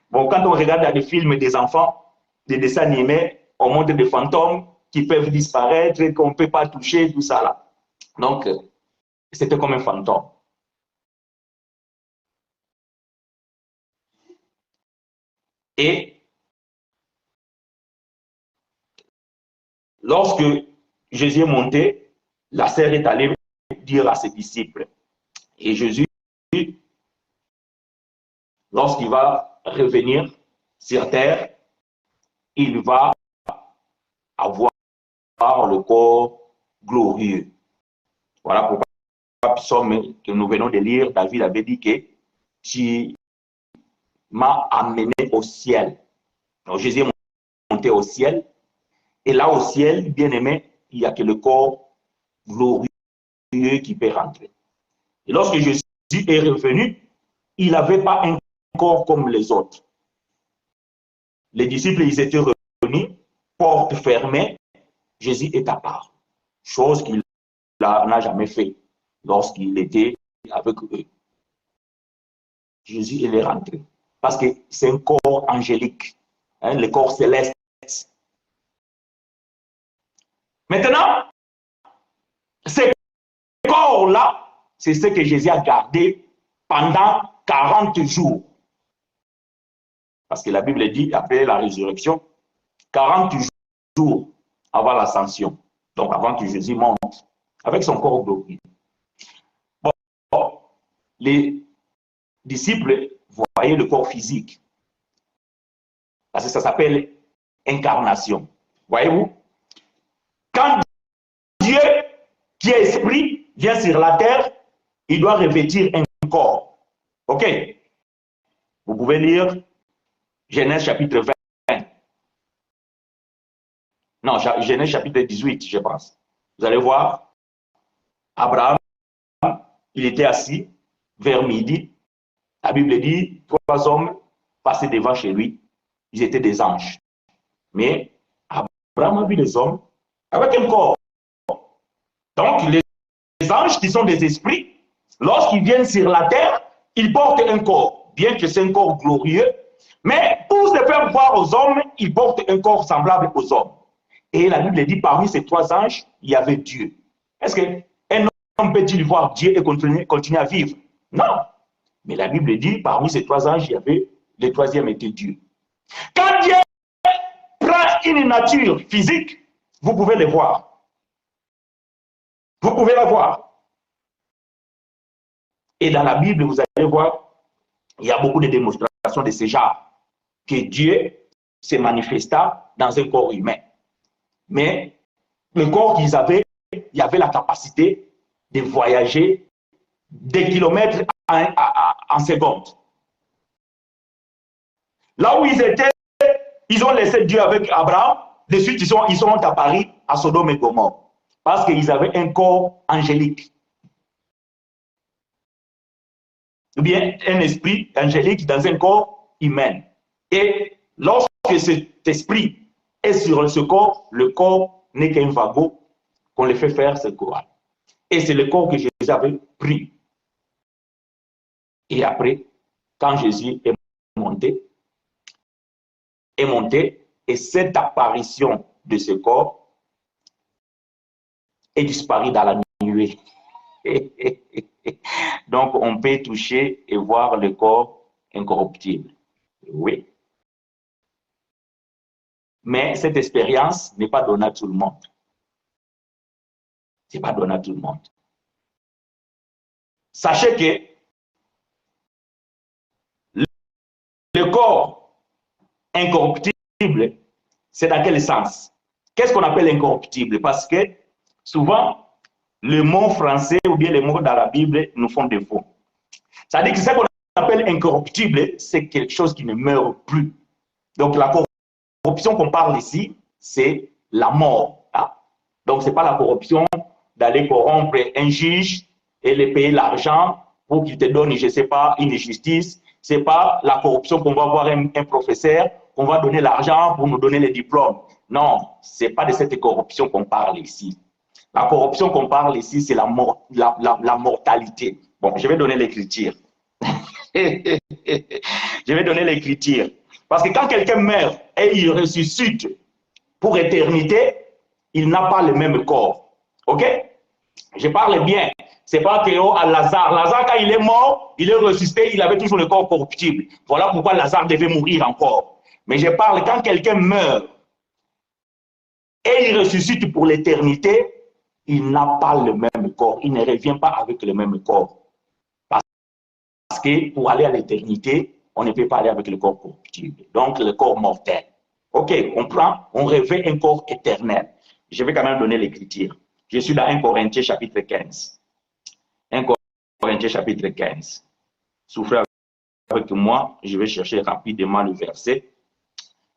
Bon, quand on regarde des films des enfants, des dessins animés, on montre des fantômes qui peuvent disparaître, qu'on ne peut pas toucher, tout ça là. Donc, c'était comme un fantôme. Et lorsque Jésus est monté, la sœur est allée dire à ses disciples. Et Jésus, lorsqu'il va revenir sur terre, il va avoir le corps glorieux. Voilà pourquoi le psaume que nous venons de lire, David avait dit que tu m'as amené au ciel. Donc Jésus est monté au ciel. Et là au ciel, bien aimé, il n'y a que le corps glorieux qui peut rentrer. Et lorsque Jésus est revenu, il n'avait pas un corps comme les autres. Les disciples, ils étaient revenus, porte fermée, Jésus est à part. Chose qu'il n'a jamais fait lorsqu'il était avec eux. Jésus, il est rentré. Parce que c'est un corps angélique, hein, le corps céleste. Maintenant, ce corps-là, c'est ce que Jésus a gardé pendant 40 jours. Parce que la Bible dit, après la résurrection, 40 jours avant l'ascension. Donc avant que Jésus monte, avec son corps glorieux. Bon, les disciples voyaient le corps physique. Parce que ça s'appelle incarnation. Voyez-vous? Quand Dieu, qui est esprit, vient sur la terre, il doit revêtir un corps. Ok? Vous pouvez lire Genèse chapitre 20. Non, Genèse chapitre 18, je pense. Vous allez voir, Abraham, il était assis vers midi. La Bible dit, 3 hommes passaient devant chez lui. Ils étaient des anges. Mais Abraham a vu les hommes avec un corps. Donc, les anges qui sont des esprits, lorsqu'ils viennent sur la terre, ils portent un corps, bien que c'est un corps glorieux. Mais pour se faire voir aux hommes, ils portent un corps semblable aux hommes. Et la Bible dit, parmi ces 3 anges, il y avait Dieu. Est-ce qu'un homme peut-il voir Dieu et continuer à vivre? Non. Mais la Bible dit, parmi ces 3 anges, il y avait, le 3e était Dieu. Quand Dieu prend une nature physique, vous pouvez le voir. Vous pouvez la voir. Et dans la Bible, vous allez voir, il y a beaucoup de démonstrations de ce genre, que Dieu se manifesta dans un corps humain. Mais le corps qu'ils avaient, il y avait la capacité de voyager des kilomètres en seconde. Là où ils étaient, ils ont laissé Dieu avec Abraham, de suite, ils sont apparus à Sodome et Gomorrhe. Parce qu'ils avaient un corps angélique. Ou bien un esprit angélique dans un corps humain. Et lorsque cet esprit est sur ce corps, le corps n'est qu'un wagon qu'on les fait faire ce corps. Et c'est le corps que Jésus avait pris. Et après, quand Jésus est monté, et cette apparition de ce corps est disparue dans la nuée. Donc, on peut toucher et voir le corps incorruptible. Oui. Mais cette expérience n'est pas donnée à tout le monde. Ce n'est pas donné à tout le monde. Sachez que le corps incorruptible, c'est dans quel sens? Qu'est-ce qu'on appelle incorruptible? Parce que souvent, le mot français ou bien les mots dans la Bible nous font défaut. C'est-à-dire que ce qu'on appelle incorruptible, c'est quelque chose qui ne meurt plus. Donc la corruption qu'on parle ici, c'est la mort. Hein? Donc ce n'est pas la corruption d'aller corrompre un juge et lui payer l'argent pour qu'il te donne, je ne sais pas, une justice. Ce n'est pas la corruption qu'on va voir un professeur, qu'on va donner l'argent pour nous donner les diplômes. Non, ce n'est pas de cette corruption qu'on parle ici. La corruption qu'on parle ici, c'est la mortalité. Bon, je vais donner l'écriture. Je vais donner l'écriture. Parce que quand quelqu'un meurt et il ressuscite pour éternité, il n'a pas le même corps. OK? Je parle bien. Ce n'est pas que à Lazare. Lazare, quand il est mort, il est ressuscité, il avait toujours le corps corruptible. Voilà pourquoi Lazare devait mourir encore. Mais je parle quand quelqu'un meurt et il ressuscite pour l'éternité, il n'a pas le même corps. Il ne revient pas avec le même corps. Parce que pour aller à l'éternité, on ne peut pas aller avec le corps corruptible. Donc, le corps mortel. OK, on revêt un corps éternel. Je vais quand même donner l'écriture. Je suis dans 1 Corinthiens chapitre 15. 1 Corinthiens chapitre 15. Souffrez avec moi, je vais chercher rapidement le verset.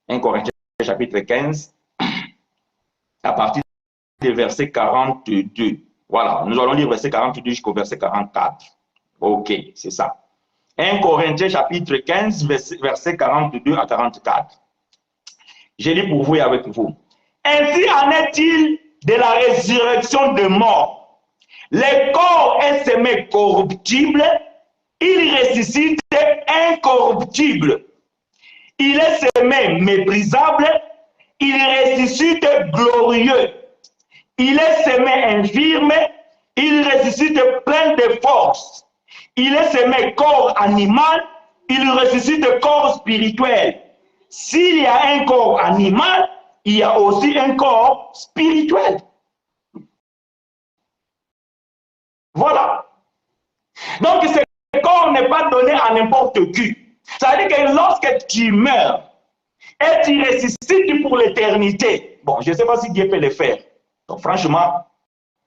1 Corinthiens chapitre 15, à partir du verset 42. Voilà, nous allons lire verset 42 jusqu'au verset 44. OK, c'est ça. 1 Corinthiens chapitre 15, verset 42 à 44. Je lis pour vous et avec vous. Ainsi en est-il de la résurrection des morts. Le corps est semé corruptible, il ressuscite incorruptible. Il est semé méprisable, il ressuscite glorieux. Il est semé infirme, il ressuscite plein de force. Il est semé corps animal, il ressuscite corps spirituel. S'il y a un corps animal, il y a aussi un corps spirituel. Voilà. Donc, ce corps n'est pas donné à n'importe qui. Ça veut dire que lorsque tu meurs et tu ressuscites pour l'éternité, bon, je ne sais pas si Dieu peut le faire. Donc, franchement,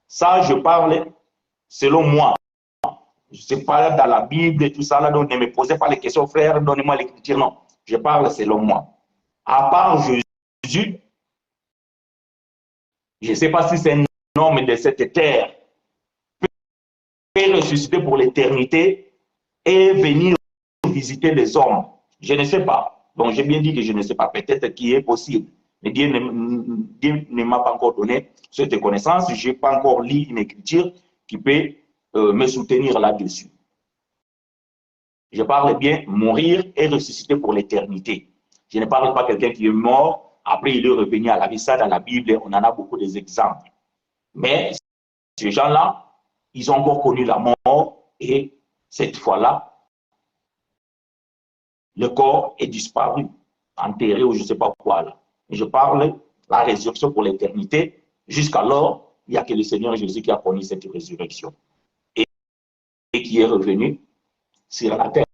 ça, je parle selon moi. Je ne sais pas dans la Bible et tout ça, là, donc ne me posez pas les questions, frère, donnez-moi l'écriture. Non, je parle selon moi. À part Jésus, je ne sais pas si c'est un homme de cette terre peut ressusciter pour l'éternité et venir visiter les hommes. Je ne sais pas. Donc, j'ai bien dit que je ne sais pas. Peut-être qu'il est possible. Mais Dieu ne m'a pas encore donné cette connaissance. Je n'ai pas encore lu une écriture qui peut me soutenir là-dessus. Je parle bien mourir et ressusciter pour l'éternité. Je ne parle pas de quelqu'un qui est mort, après il est revenu à la vie. Ça, dans la Bible, on en a beaucoup d'exemples. Mais ces gens-là, ils ont encore connu la mort et cette fois-là, le corps est disparu, enterré ou je ne sais pas quoi là. Je parle de la résurrection pour l'éternité. Jusqu'alors, il n'y a que le Seigneur Jésus qui a connu cette résurrection et qui est revenu sur la terre.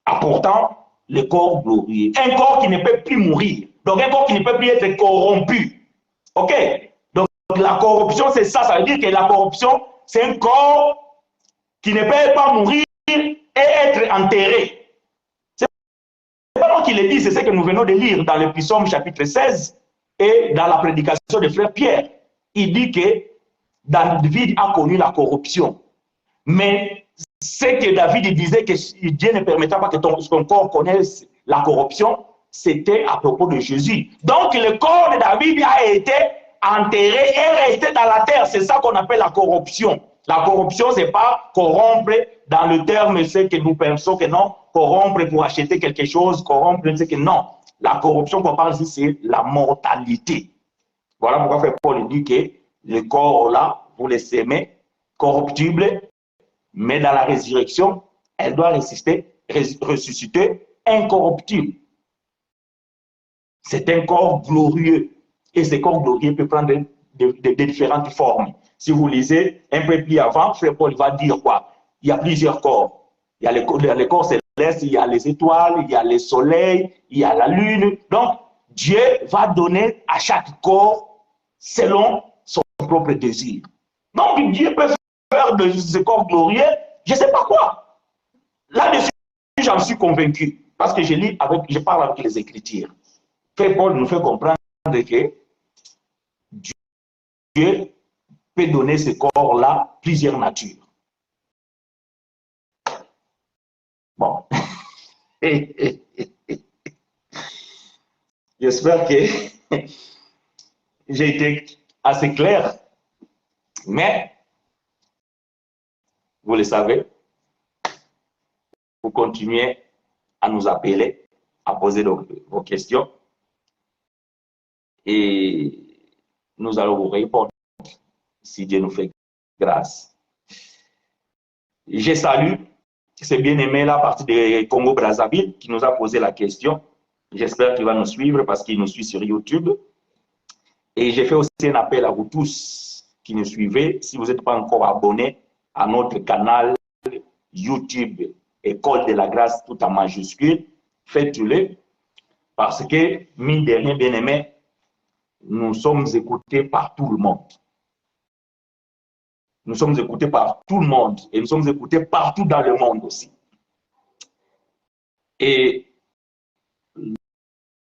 Apportant le corps glorieux. Un corps qui ne peut plus mourir. Donc un corps qui ne peut plus être corrompu. OK? Donc la corruption, c'est ça. Ça veut dire que la corruption, c'est un corps qui ne peut pas mourir et être enterré. C'est pas Donc, il est dit, c'est ce que nous venons de lire dans le Psaume chapitre 16 et dans la prédication de frère Pierre. Il dit que David a connu la corruption. Mais ce que David disait que Dieu ne permettra pas que son corps connaisse la corruption, c'était à propos de Jésus. Donc, le corps de David a été enterré et resté dans la terre. C'est ça qu'on appelle la corruption. La corruption, ce n'est pas corrompre dans le terme, c'est que nous pensons que non, corrompre pour acheter quelque chose, corrompre, c'est que non. La corruption qu'on parle ici, c'est la mortalité. Voilà pourquoi Frère Paul dit que le corps là, vous le semez, corruptible, mais dans la résurrection, elle doit ressusciter incorruptible. C'est un corps glorieux. Et ce corps glorieux peut prendre de différentes formes. Si vous lisez un peu plus avant, Frère Paul va dire quoi? Il y a plusieurs corps. Il y a les corps célestes, il y a les étoiles, il y a le soleil, il y a la lune. Donc, Dieu va donner à chaque corps selon son propre désir. Donc, Dieu peut faire de ce corps glorieux, je ne sais pas quoi. Là-dessus, j'en suis convaincu. Parce que je parle avec les Écritures. Frère Paul nous fait comprendre que Dieu peut donner ce corps-là plusieurs natures. Bon. J'espère que j'ai été assez clair. Mais, vous le savez, vous continuez à nous appeler, à poser vos questions. Et nous allons vous répondre si Dieu nous fait grâce. Je salue ce bien-aimé là à partir de Congo-Brazzaville qui nous a posé la question. J'espère qu'il va nous suivre parce qu'il nous suit sur YouTube. Et j'ai fait aussi un appel à vous tous qui nous suivez. Si vous n'êtes pas encore abonnés à notre canal YouTube École de la Grâce tout en majuscule, faites-le parce que, mine de rien, bien-aimé, nous sommes écoutés par tout le monde. Nous sommes écoutés par tout le monde et nous sommes écoutés partout dans le monde aussi. Et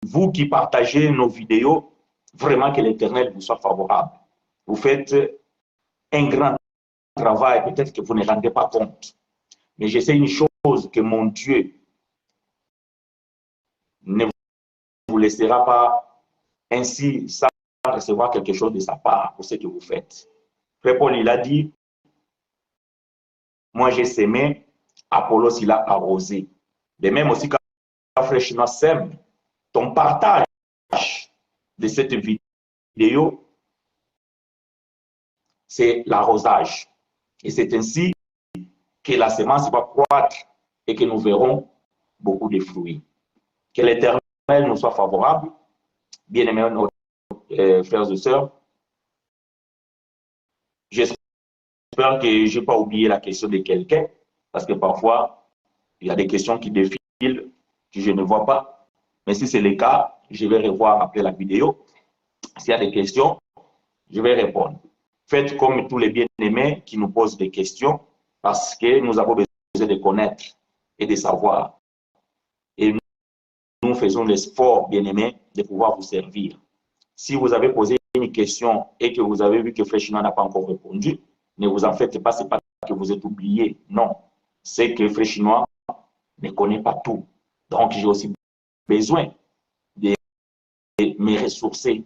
vous qui partagez nos vidéos, vraiment que l'Éternel vous soit favorable. Vous faites un grand travail, peut-être que vous ne rendez pas compte. Mais je sais une chose, que mon Dieu ne vous laissera pas ainsi sans recevoir quelque chose de sa part pour ce que vous faites. Frère Paul, il a dit, moi j'ai semé, Apollos il a arrosé. De même aussi quand Frère Chinois sème, ton partage de cette vidéo, c'est l'arrosage. Et c'est ainsi que la semence va croître et que nous verrons beaucoup de fruits. Que l'Éternel nous soit favorable. Bien-aimés, nos frères et sœurs, j'espère que je n'ai pas oublié la question de quelqu'un, parce que parfois, il y a des questions qui défilent que je ne vois pas. Mais si c'est le cas, je vais revoir après la vidéo. S'il y a des questions, je vais répondre. Faites comme tous les bien-aimés qui nous posent des questions, parce que nous avons besoin de connaître et de savoir. Et nous faisons l'effort, bien-aimés, de pouvoir vous servir. Si vous avez posé une question et que vous avez vu que Frère Chinois n'a pas encore répondu, ne vous en faites pas, ce n'est pas que vous êtes oublié. Non, c'est que Frère Chinois ne connaît pas tout. Donc, j'ai aussi besoin de me ressourcer.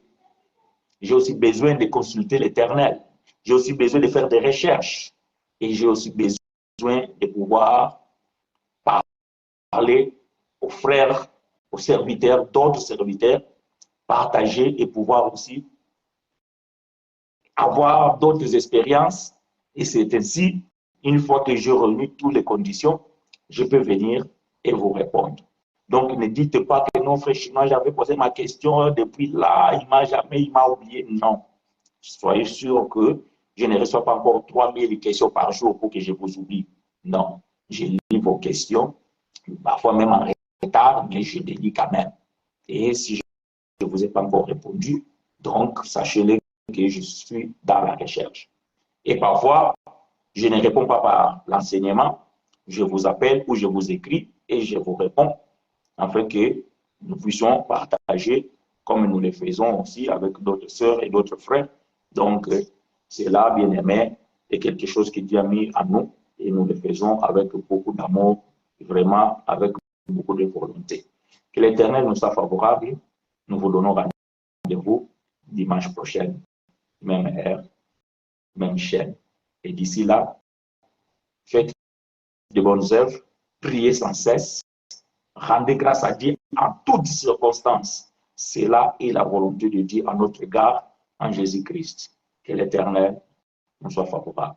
J'ai aussi besoin de consulter l'Éternel. J'ai aussi besoin de faire des recherches. Et j'ai aussi besoin de pouvoir parler aux frères, aux serviteurs, d'autres serviteurs, partager et pouvoir aussi avoir d'autres expériences. Et c'est ainsi, une fois que j'ai réuni toutes les conditions, je peux venir et vous répondre. Donc, ne dites pas que non, Frère Chinois, j'avais posé ma question depuis là, il m'a oublié. Non. Soyez sûr que je ne reçois pas encore 3000 questions par jour pour que je vous oublie. Non. Je lis vos questions, parfois même en retard, mais je les lis quand même. Et si je ne vous ai pas encore répondu, donc sachez-le que je suis dans la recherche. Et parfois, je ne réponds pas par l'enseignement, je vous appelle ou je vous écris et je vous réponds afin que nous puissions partager comme nous le faisons aussi avec d'autres sœurs et d'autres frères. Donc, cela, bien aimé, est quelque chose que Dieu a mis à nous et nous le faisons avec beaucoup d'amour, vraiment avec beaucoup de volonté. Que l'Éternel nous soit favorable. Nous vous donnons rendez-vous dimanche prochain, même heure, même chaîne. Et d'ici là, faites de bonnes œuvres, priez sans cesse, rendez grâce à Dieu en toutes circonstances. Cela est la volonté de Dieu à notre égard en Jésus-Christ. Que l'Éternel nous soit favorable.